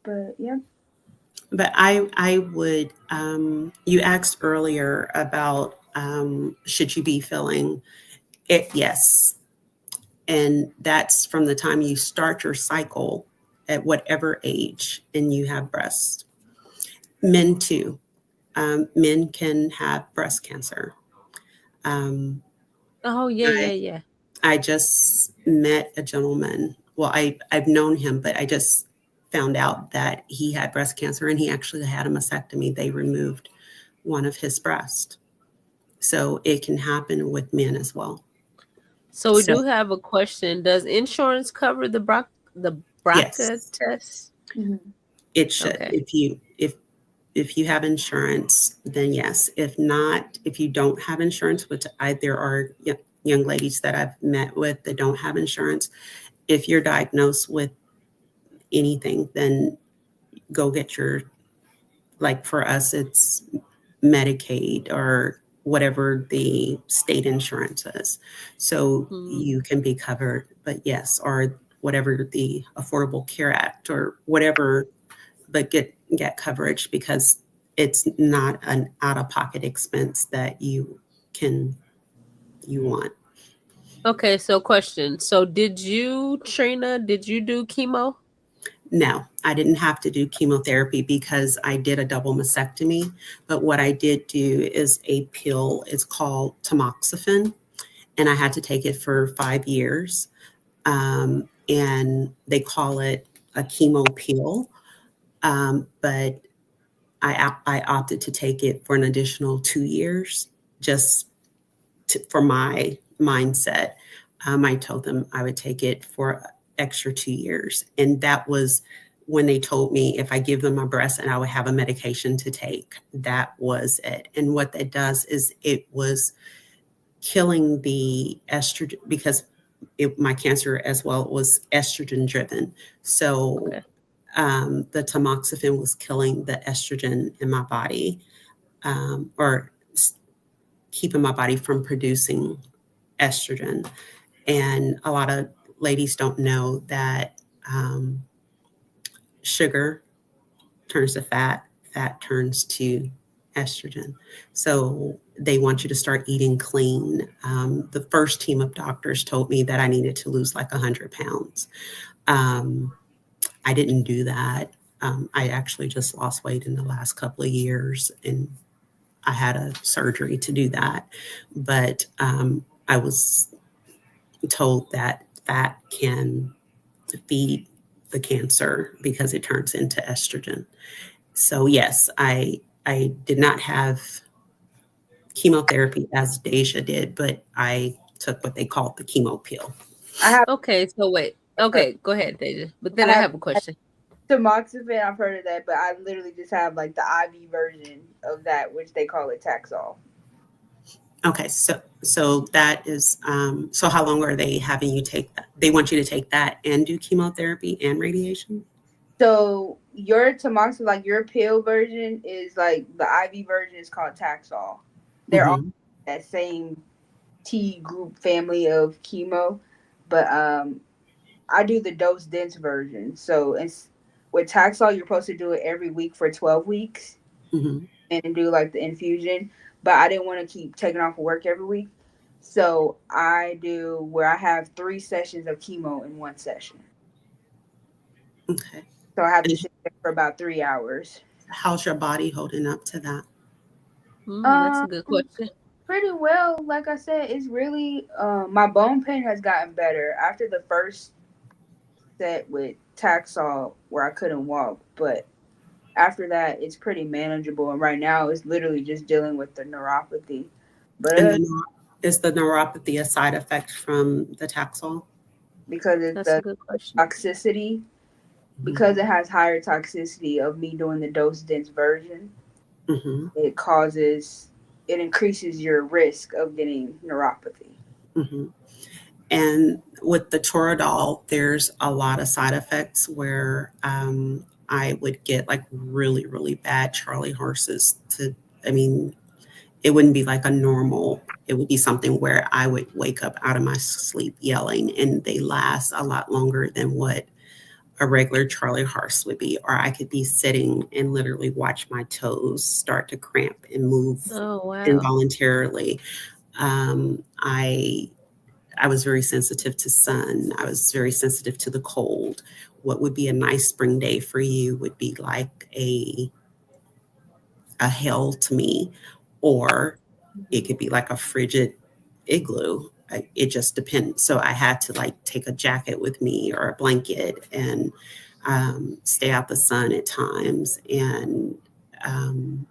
but yeah, But I would, you asked earlier about should you be feeling it? Yes. And that's from the time you start your cycle at whatever age and you have breasts. Men too. Men can have breast cancer. Um, Oh yeah, I, yeah, yeah. I just met a gentleman. Well, I've known him, but I just found out that he had breast cancer and he actually had a mastectomy. They removed one of his breasts. So it can happen with men as well. So we So do have a question. Does insurance cover the BRCA yes, test? hmm it should. Okay. If you have insurance, then yes. If not, if you don't have insurance, which there are, yeah, young ladies that I've met with that don't have insurance, if you're diagnosed with anything, then go get your, like for us, it's Medicaid or whatever the state insurance is. So Mm. you can be covered, but yes, or whatever the Affordable Care Act or whatever, but get coverage because it's not an out of pocket expense that you want. Okay, so question. So did you, Trina, did you do chemo? No, I didn't have to do chemotherapy because I did a double mastectomy. But what I did do is a pill. It's called tamoxifen, and I had to take it for 5 years. And they call it a chemo pill. But I opted to take it for an additional 2 years just for my mindset. I told them I would take it for extra 2 years. And that was when they told me if I give them my breast and I would have a medication to take. That was it. And what that does is it was killing the estrogen because my cancer as well was estrogen driven. So Okay. the tamoxifen was killing the estrogen in my body, or keeping my body from producing estrogen. And a lot of ladies don't know that sugar turns to fat, fat turns to estrogen. So they want you to start eating clean. The first team of doctors told me that I needed to lose like 100 pounds. Um, I didn't do that. I actually just lost weight in the last couple of years, and I had a surgery to do that. But I was told that fat can feed the cancer because it turns into estrogen. So yes, I did not have chemotherapy as Deja did, but I took what they called the chemo pill. I have Okay, so wait. Okay, go ahead, Deja. But then I I have have a question. tamoxifen. I've heard of that, but I literally just have like the IV version of that, which they call it Taxol. Okay, so that is so how long are they having you take that? They want you to take that and do chemotherapy and radiation? So your tamoxifen, like your pill version, is like the IV version is called Taxol. They're all Mm-hmm. that same T group family of chemo, but I do the dose dense version. So it's with Taxol, you're supposed to do it every week for 12 weeks Mm-hmm. and do like the infusion. But I didn't want to keep taking off of work every week. So I do where I have 3 sessions of chemo in one session. Okay. So I have to And sit there for about 3 hours. how's your body holding up to that? That's Um, a good question. Pretty well. Like I said, it's really my bone pain has gotten better after the first set with Taxol where I couldn't walk, but after that it's pretty manageable. And right now it's literally just dealing with the neuropathy. But And then is the neuropathy a side effect from the Taxol? because it's That's a the good question. toxicity, because it has higher toxicity of me doing the dose dense version, Mm-hmm. it causes it increases your risk of getting neuropathy. Mm-hmm. And with the Toradol, there's a lot of side effects where I would get like really, really bad Charlie horses. I mean, it wouldn't be like a normal, it would be something where I would wake up out of my sleep yelling, and they last a lot longer than what a regular Charlie horse would be. Or I could be sitting and literally watch my toes start to cramp and move Oh, wow. involuntarily. Um, I I was very sensitive to sun. I was very sensitive to the cold. What would be a nice spring day for you would be like a hell to me, or it could be like a frigid igloo. It just depends. So I had to like take a jacket with me or a blanket and stay out the sun at times. And um,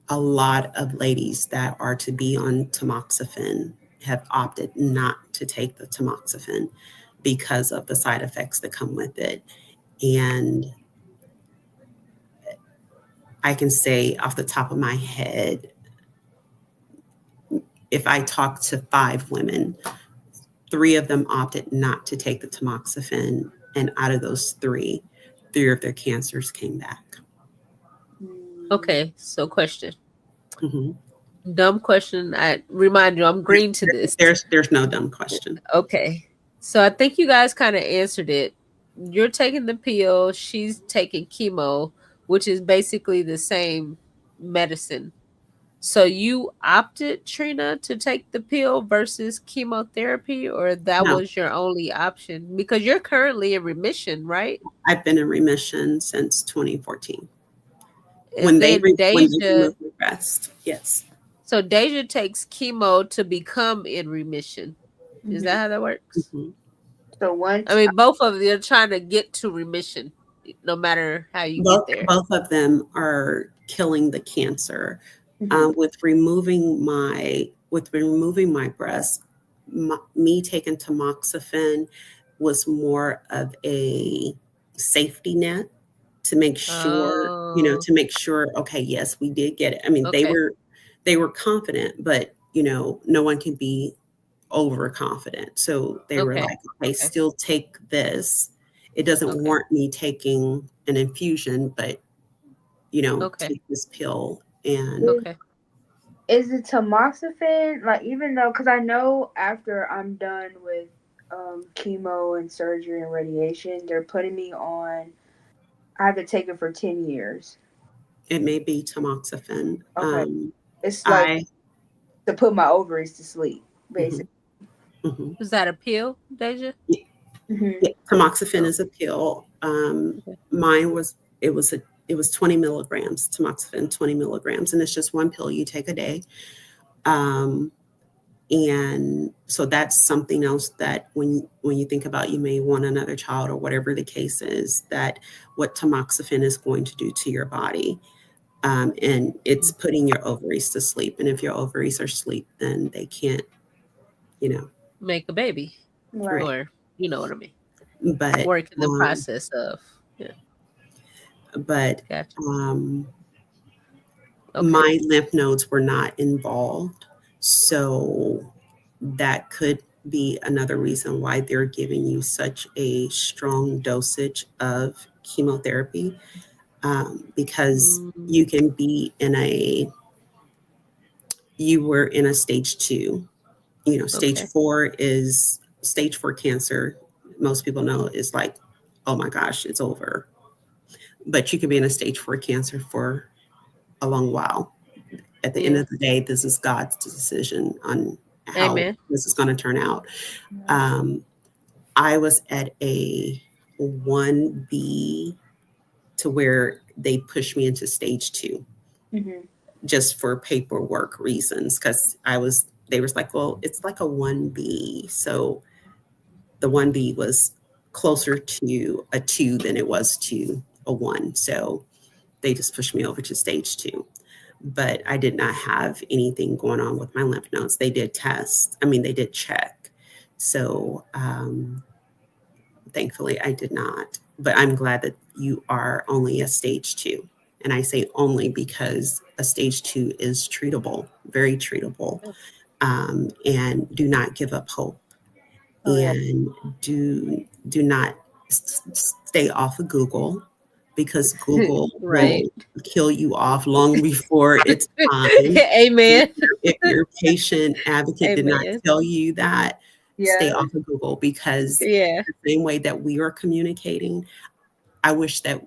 a lot of ladies that are to be on tamoxifen have opted not to take the tamoxifen because of the side effects that come with it. And I can say off the top of my head, if I talk to 5 women, 3 of them opted not to take the tamoxifen, and out of those 3 of their cancers came back. Okay, so question. Mhm. Dumb question. I remind you, I'm green to this. There's no dumb question. Okay. So I think you guys kind of answered it. You're taking the pill, she's taking chemo, which is basically the same medicine. So you opted, Trina, to take the pill versus chemotherapy, or that No, was your only option? Because you're currently in remission, right? I've been in remission since 2014 And then when they Deja, removed the breast. Yes. so Deja takes chemo to become in remission. Is that how that works? Mhm. So once I mean, both of them are trying to get to remission, no matter how you get there. Both of them are killing the cancer. Mhm. With removing my breast, me taking tamoxifen was more of a safety net to make sure, Oh, to make sure, okay, yes, we did get it. I mean, okay, they were confident, but no one can be overconfident. So they were okay, like, okay, okay, still take this. It doesn't okay, warrant me taking an infusion, but okay, take this pill. And Is, okay. is it tamoxifen? Like, even though, because I know after I'm done with chemo and surgery and radiation, they're putting me on. I have to take it for 10 years. it may be tamoxifen. Okay, it's like I to put my ovaries to sleep, mhm, basically. mhm. Was that a pill, Deja? Hmm. Yeah, tamoxifen Oh, is a pill. okay. Mine was it was 20 milligrams, tamoxifen 20 milligrams, and it's just one pill you take a day. Um, and so that's something else that when you think about you may want another child or whatever the case is, that what tamoxifen is going to do to your body. And it's putting your ovaries to sleep. And if your ovaries are asleep, then they can't, you know, Make a baby, Right. right. or you know what I mean. But Work in the process of. Yeah, but gotcha. um, Okay. my lymph nodes were not involved. So that could be another reason why they're giving you such a strong dosage of chemotherapy, because Mm, you can be you were in a stage 2. Stage okay. 4 is stage 4 cancer. Most people know is like, oh my gosh, it's over. But you could be in a stage 4 cancer for a long while. At the end Yeah. of the day, this is God's decision on how Amen. this is going to turn out. Right. Um, I was at a 1B to where they pushed me into stage 2 Hmm. just for paperwork reasons because they was like, well, it's like a 1B. So the 1B was closer to a 2 than it was to a 1. So they just pushed me over to stage 2. But I did not have anything going on with my lymph nodes. They did test. I mean, they did check. So thankfully, I did not. But I'm glad that you are only a stage 2. And I say only because a stage 2 is treatable, very treatable. And do not give up hope. Oh yeah. And do not stay off of Google because Google Right. will kill you off long before it's time. Amen. If your patient advocate did not Amen. tell you that, stay Yeah. off of Google because Yeah. the same way that we are communicating, I wish that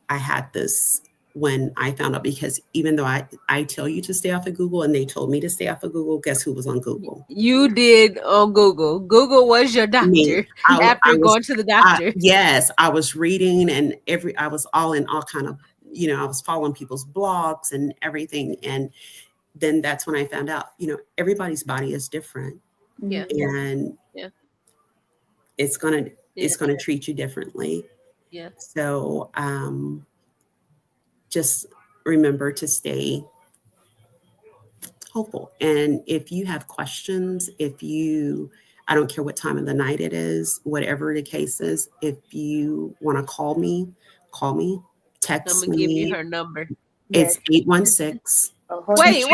I had this when I found out because even though I tell you to stay off of Google and they told me to stay off of Google, guess who was on Google? You did on Google. Google was your Me. doctor I after was going to the doctor. yes, I was reading and I was all in all kind of, I was following people's blogs and everything. And then that's when I found out, everybody's body is different Yeah. Hmm. and Yeah. it's gonna Yeah. treat you differently. Yeah. So just remember to stay hopeful. And if you have questions, I don't care what time of the night it is, whatever the case is, if you want to call me, I'm text gonna give you me. her number. Yes. It's 816 Oh, hold on. Wait.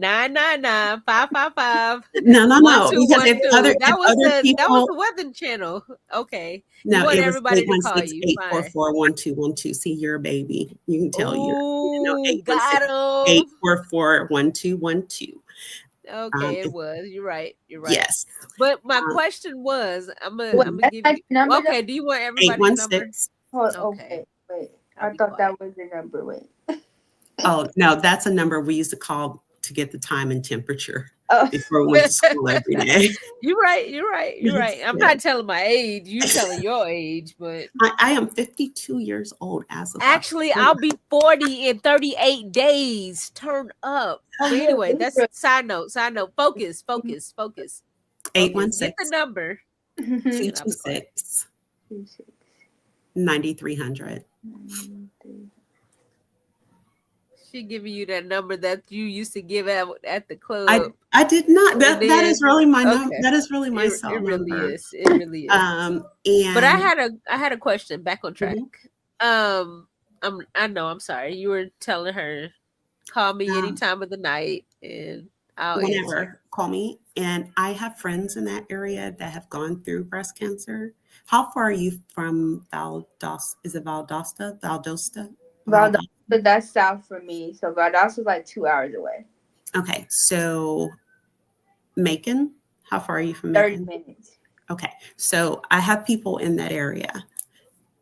999-555. No. Because if 1212. That was other the people, Weather Channel. Okay. You no, want it was everybody to call you. Fine. 816-844-1212. See, you're a baby. You can tell you. Oh, Eight one got six him. 844-1212. Okay, it was. You're right. Yes. But my question was, I'm Wait, gonna that's give not you. your number though? Okay, do you want everybody's number? 816. Hold, Okay, wait. I'll I be thought quiet. that was the number. Wait. Oh, no, that's a number we used to call to get the time and temperature Oh, before we went to school every day. You're right. I'm Yeah. not telling my age. You telling your age, but I am 52 years old as of actually, October. I'll be 40 in 38 days. Turn up. But anyway, that's side note. Focus. Get the 816 number. And I'll be quiet. 226 9300. She giving you that number that you used to give out at the club. I did not. And That is really my number. okay. That is really my It cell really number. is. It really is. And But I had a question back on track. Mhm. I'm sorry. You were telling her call me any time of the night and I'll whenever answer. call me. And I have friends in that area that have gone through breast cancer. How far are you from Valdosta? Is it Valdosta? Valdosta, that's south for me. So Valdosta is like 2 hours away. Okay, so Macon, how far are you from 30 Macon? minutes. Okay, so I have people in that area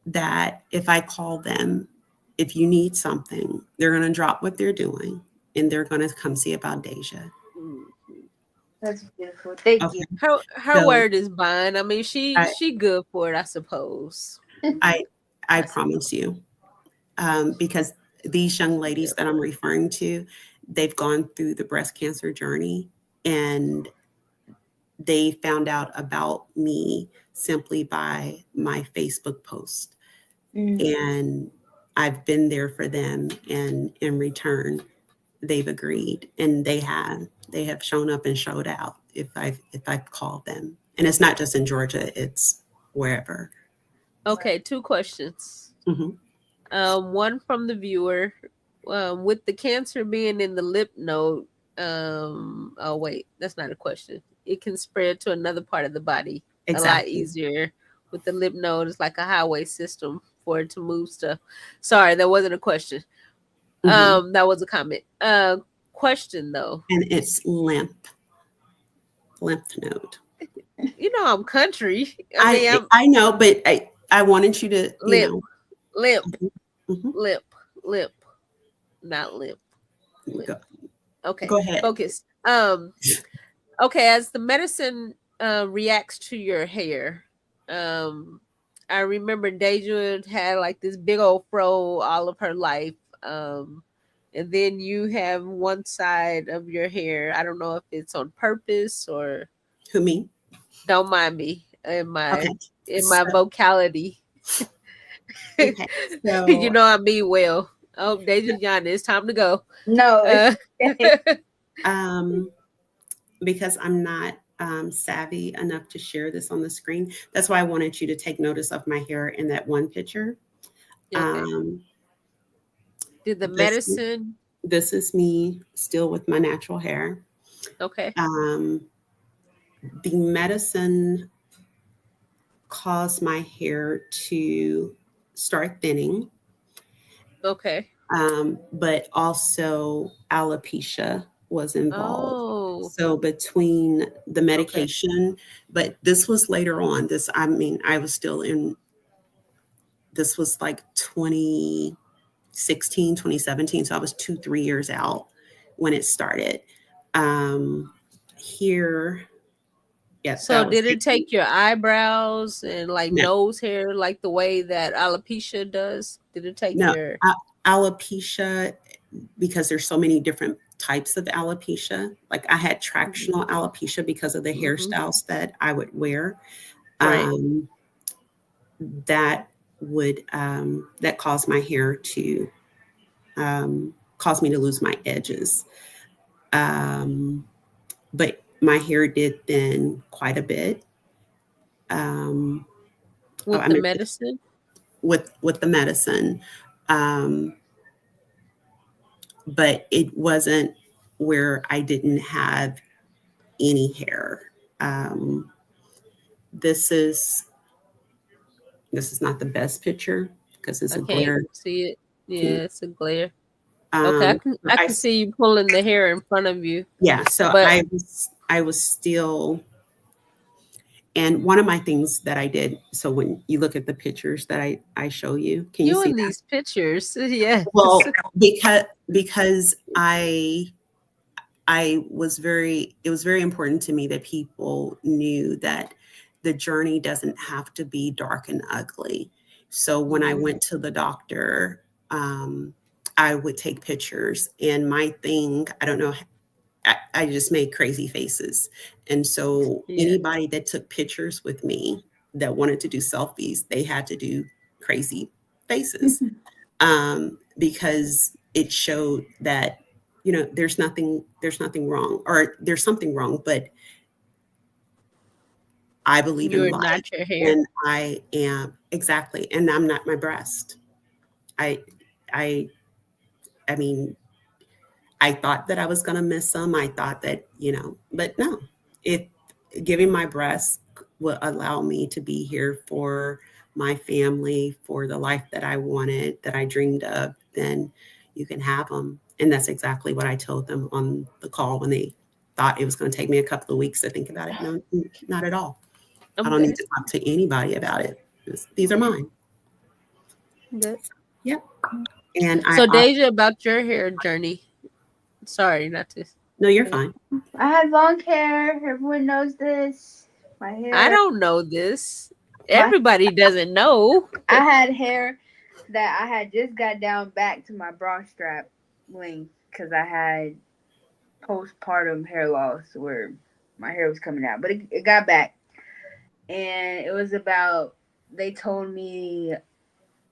that if I call them, if you need something, they're going to drop what they're doing and they're going to come see about Diaja. That's beautiful. Thank you. Her word is bond. I mean, she good for it, I suppose. I promise you, because these young ladies that I'm referring to, they've gone through the breast cancer journey and they found out about me simply by my Facebook post. And I've been there for them, and in return, they've agreed, and they have shown up and showed out if I've called them. And it's not just in Georgia, it's wherever. Okay, 2 questions. Mm-hmm. One from the viewer. With the cancer being in the lymph node, oh wait, that's not a question. It can spread to another part of the body a lot easier. With the lymph node, it's like a highway system for it to move stuff. Sorry, that wasn't a question. That was a comment. Question though. And it's lymph node. You know I'm country. I know, but I wanted you to limp, not limp. Okay, go ahead. Focus. Okay, as the medicine reacts to your hair, I remember Diaja had like this big old fro all of her life. And then you have one side of your hair. I don't know if it's on purpose or who, me? Don't mind me in my vocality. Okay, so you know I mean well. Oh, Diaja Yana, it's time to go. No, because I'm not savvy enough to share this on the screen. That's why I wanted you to take notice of my hair in that one picture. Okay. Did the medicine? This is me still with my natural hair. Okay. The medicine caused my hair to start thinning. Okay. But also alopecia was involved. So between the medication, but this was later on. This was like 2016, 2017. So I was 2-3 years out when it started. Here, yes. So did it take your eyebrows and like nose hair like the way that alopecia does? Did it take your alopecia? Because there's so many different types of alopecia. Like I had tractional alopecia because of the hairstyles that I would wear. That caused my hair to cause me to lose my edges. But my hair did thin quite a bit. With the medicine? With the medicine. but it wasn't where I didn't have any hair. Um, this is this is not the best picture because it's I a can't glare. see it. Can Yeah, it's a glare. Okay, um, I I can see you pulling the hair in front of you. yeah. So But I was still. And one of my things that I did, so when you look at the pictures that I show you, can you you see in that? these pictures, yes. Well, because I was very, it was very important to me that people knew that the journey doesn't have to be dark and ugly. So when I went to the doctor, I would take pictures. And my thing, I don't know, I just made crazy faces. And so Yeah. anybody that took pictures with me that wanted to do selfies, they had to do crazy faces, because it showed that, you know, there's nothing wrong, or there's something wrong, but I believe in You're life, not your hair. and I am exactly, and I'm not my breast. I, I, I mean, I thought that I was going to miss some. I thought that, you know, but no, if giving my breast will allow me to be here for my family, for the life that I wanted, that I dreamed of, then you can have them. And that's exactly what I told them on the call when they thought it was going to take me a couple of weeks to think about it. No, not at all. I I'm don't need good. to talk to anybody about it. These are mine. Good. Yep. And So Deja, about your hair journey. Sorry, not to. no, you're fine. I had long hair. Everyone knows this. My I hair. don't know this. My Everybody doesn't know. I had hair that I had just got down back to my bra strap length because I had postpartum hair loss where my hair was coming out, but it got back, and it was about. They told me,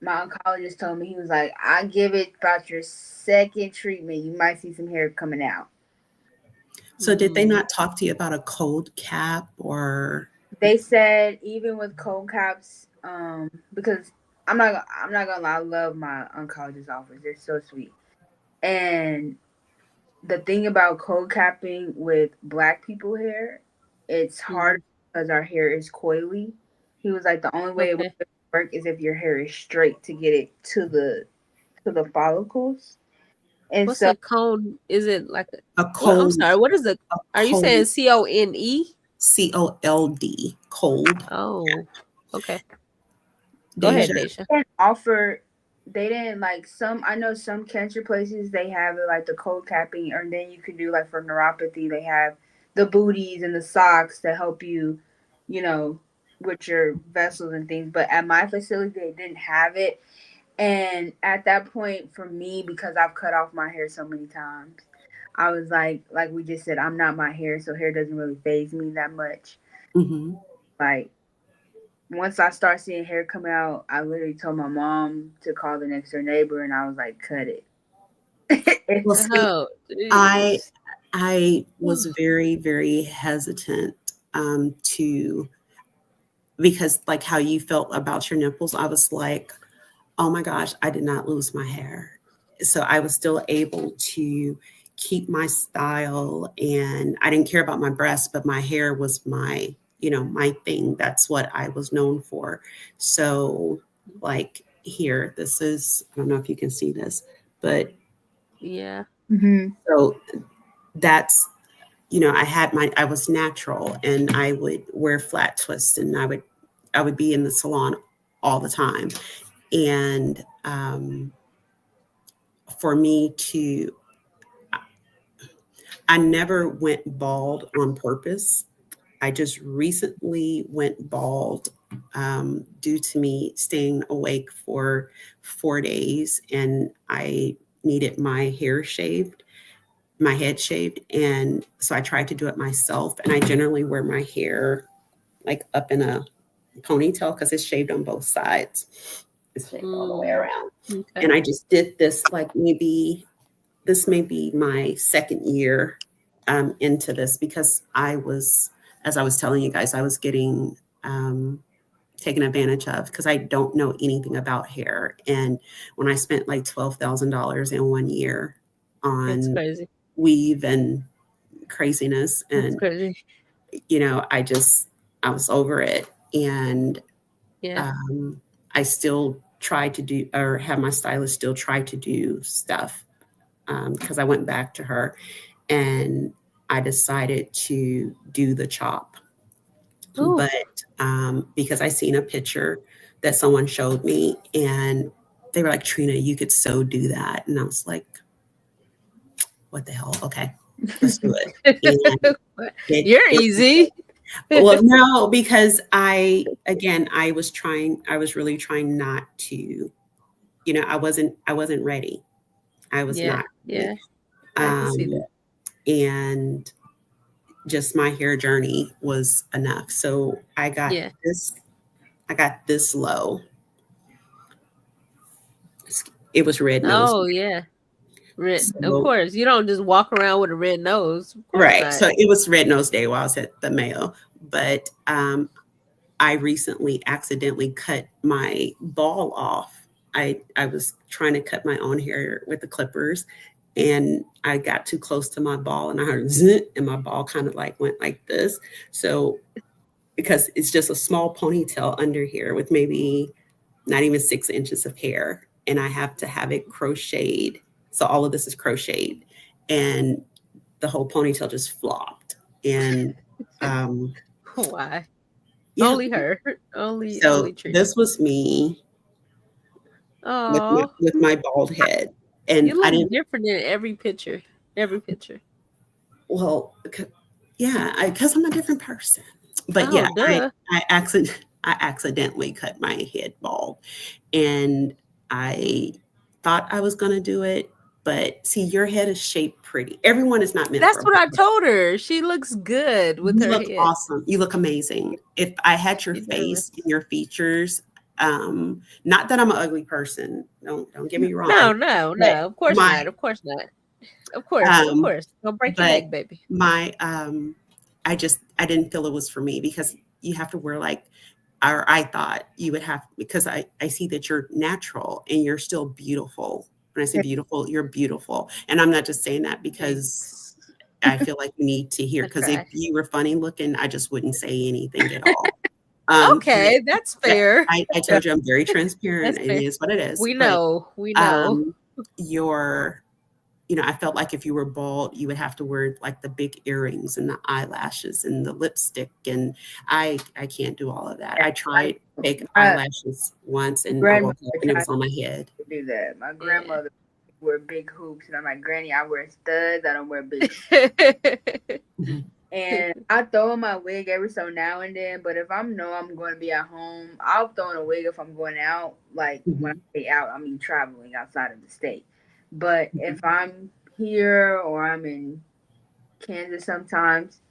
my oncologist told me, he was like, I give it about your second treatment, you might see some hair coming out. So did they not talk to you about a cold cap or? They said even with cold caps, because I'm not gonna lie, I love my oncologist office. They're so sweet. And the thing about cold capping with black people hair, it's hard because our hair is coily. He was like, the only way it would Okay. work is if your hair is straight to get it to the follicles. And What's so a cone? Is it like a? A What? I'm cold, sorry. What is a? a Are you saying cold, CONE? COLD, cold. Oh, okay. Go ahead, Deja. Deja. they didn't offer, they didn't like some, I know some cancer places they have it like the cold capping, or then you can do like for neuropathy they have the booties and the socks to help you, you know, with your vessels and things. But at my facility they didn't have it. And at that point for me, because I've cut off my hair so many times, I was like we just said, I'm not my hair, so hair doesn't really phase me that much. Mm-hmm. Like once I start seeing hair come out, I literally told my mom to call the next door neighbor, and I was like, "Cut it." Well, see, Oh, I jeez. I was very, very hesitant, to, because like how you felt about your nipples, I was like, oh my gosh, I did not lose my hair. So I was still able to keep my style, and I didn't care about my breasts, but my hair was my, you know, my thing. That's what I was known for. So like here, this is, I don't know if you can see this, but Yeah. Mm-hmm. so that's, you know, I was natural, and I would wear flat twists, and I would be in the salon all the time. And for me to, I never went bald on purpose. I just recently went bald, due to me staying awake for 4 days, and I needed my hair shaved, my head shaved. And so I tried to do it myself. And I generally wear my hair like up in a ponytail because it's shaved on both sides. It's shaved all the way around. Okay. And I just did this like maybe this may be my second year, into this, because I was, as I was telling you guys, I was getting, taken advantage of because I don't know anything about hair. And when I spent like $12,000 in 1 year, It's on crazy. weave and craziness. It's And, crazy. I was over it. And Yeah. I still try to do, or have my stylist still try to do stuff, because I went back to her and I decided to do the chop. Ooh. But because I seen a picture that someone showed me, and they were like, Trina, you could so do that. And I was like, what the hell? Okay, let's do it. And You're it easy. well, no, because I was really trying not to, I wasn't ready. I was Yeah. not Yeah. ready. I can see Um, that. and just my hair journey was enough. So Yeah. I got this low. It was red nose. Oh yeah. Red. Of So, course. You don't just walk around with a red nose. Of course right. not. So it was red nose day while I was at the Mayo. But I recently accidentally cut my ball off. I was trying to cut my own hair with the clippers, and I got too close to my ball, and I heard zzz, and my ball kind of like went like this. So because it's just a small ponytail under here with maybe not even 6 inches of hair, and I have to have it crocheted. So all of this is crocheted, and the whole ponytail just flopped. And Why? yeah, Only her. Only so Trina. this was me Oh, with my bald head, and you I look didn't. different in every picture. Every picture. Well, yeah, because I'm a different person. But Oh, yeah, duh. I accidentally cut my head bald, and I thought I was gonna do it. But see, your head is shaped pretty. Everyone is not meant for That's a what I bald. told her. She looks good with You her look head. awesome. You look amazing. If I had your She does. face and your features, not that I'm an ugly person. Don't get me wrong. No, no, But no. Of course my not. Of course not. Of course. Of um, course. Don't break your but neck, baby. my I didn't feel it was for me, because you have to wear like, or I thought you would have, because I see that you're natural and you're still beautiful. When I say beautiful, you're beautiful. And I'm not just saying that because Thanks. I feel like you need to hear, I because if try. you were funny looking, I just wouldn't say anything at all. But Okay, that's fair. I told you I'm very transparent. That's It fair. is what it is. We But know. We know. um, your I felt like if you were bald, you would have to wear like the big earrings and the eyelashes and the lipstick. And I can't do all of that. I tried fake My eyelashes once, and I woke grandmother up and it tried was on my head. to do that. My Yeah. grandmother wear big hoops, and I'm like, Granny, I wear studs. I don't wear big. Mhm. And I throw in my wig every so now and then. But if I'm going to be at home, I'll throw in a wig if I'm going out. Like when I Mhm. say out, I mean traveling outside of the state. But if I'm here or I'm in Kansas, sometimes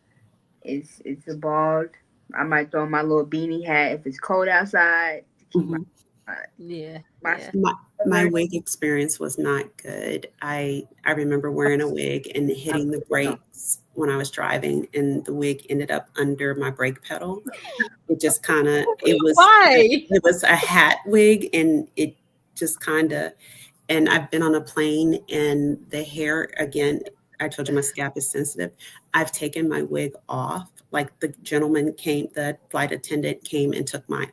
it's a bald. I might throw my little beanie hat if it's cold outside to keep Mhm. my Yeah. my Yeah. My covered. wig experience was not good. I remember wearing a wig and hitting the brakes when I was driving, and the wig ended up under my brake pedal. It just kind of Why? it was a hat wig, and it just kind of, and I've been on a plane, and the hair again, I told you my scalp is sensitive. I've taken my wig off. Like the flight attendant came and took my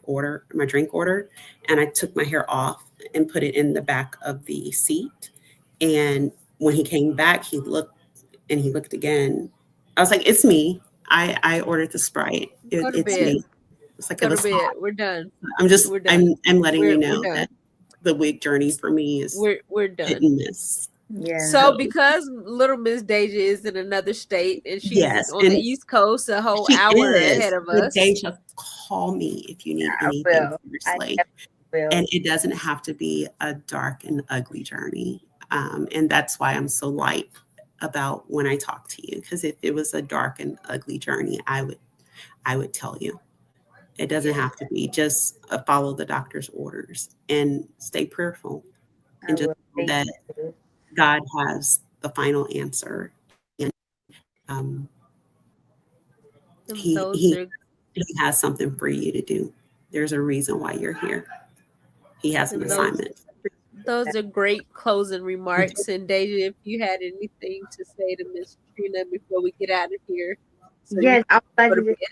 drink order, and I took my hair off and put it in the back of the seat. And when he came back, he looked again. I was like, "It's me. I ordered the Sprite. Go to It's bed. me." It's like it Go to was bed. hot. We're done. I'm We're done. I'm letting you We're know done. that the wig journey for me is We're hit done. and miss. Yeah, So So because little Miss Deja is in another state and she's yes, on the and East Coast a whole she hour is. ahead of But us. Deja, call me if you need I anything, will. I seriously. definitely will. And it doesn't have to be a dark and ugly journey. And that's why I'm so light about when I talk to you. Because if it was a dark and ugly journey, I would tell you. It doesn't Yeah. have to be. Just follow the doctor's orders and stay prayerful, I and just will. know Thank that you. God has the final answer. And um, he Those he are he has something for you to do. There's a reason why you're here. He has an those assignment. Those are great closing remarks. And Deja, if you had anything to say to Miss Trina before we get out of here, so you Yes, I would can like go to to just bed.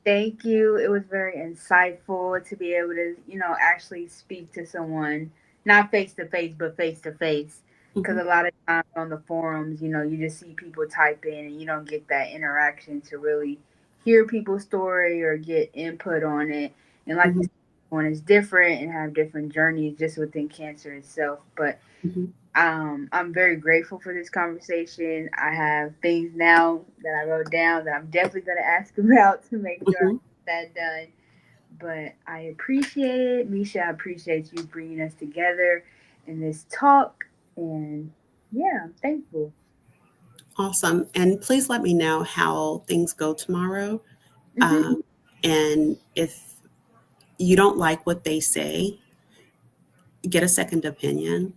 thank you. It was very insightful to be able to, actually speak to someone, not face to face, but face to face. Because Mhm, a lot of times on the forums, you just see people type in and you don't get that interaction to really hear people's story or get input on it. And like you mhm, said, everyone is different and have different journeys just within cancer itself. But mhm, I'm very grateful for this conversation. I have things now that I wrote down that I'm definitely going to ask about to make sure I mhm. get that done. But I appreciate it. Misha, I appreciate you bringing us together in this talk. And yeah, I'm thankful. Awesome. And please let me know how things go tomorrow. Hmm. Um, and if you don't like what they say, get a second opinion.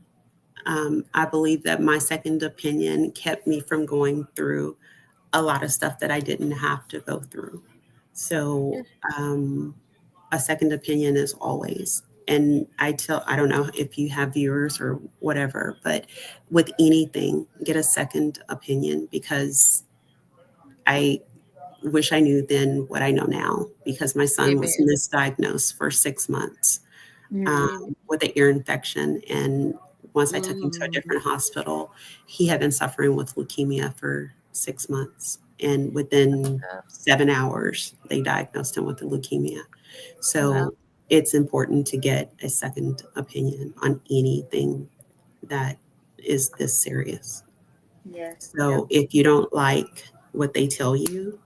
I believe that my second opinion kept me from going through a lot of stuff that I didn't have to go through. Yeah. So, a second opinion is always. And I don't know if you have viewers or whatever, but with anything, get a second opinion because I wish I knew then what I know now because my son was Amen. misdiagnosed for 6 months Amen. with an ear infection. And once I took him to a Mm. different hospital, he had been suffering with leukemia for 6 months. And within 7 hours, they diagnosed him with the leukemia. Wow. So it's important to get a second opinion on anything that is this serious. Yes, So if you don't like what they tell you,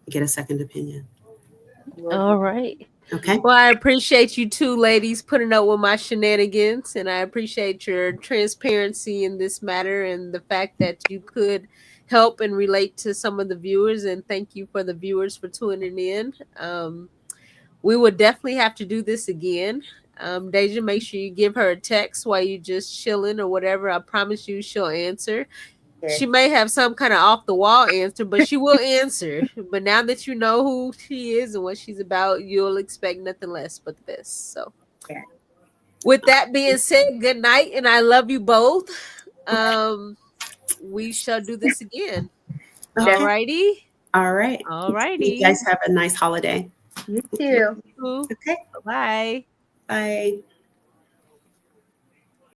get a second opinion. definitely. All right. Okay. Well, I appreciate you two ladies putting up with my shenanigans, and I appreciate your transparency in this matter and the fact that you could help and relate to some of the viewers. And thank you for the viewers for tuning in. We would definitely have to do this again. Deja, make sure you give her a text while you just chilling or whatever. I promise you she'll answer. Yes, She may have some kind of off the wall answer, but she will answer. But now that you know who she is and what she's about, you'll expect nothing less but the best. So, yes. with that being said, good night, and I love you both. Um, we shall do this again. All Okay. righty, All right. all You righty. guys have a nice holiday. You You too. too. Okay. Bye. Bye.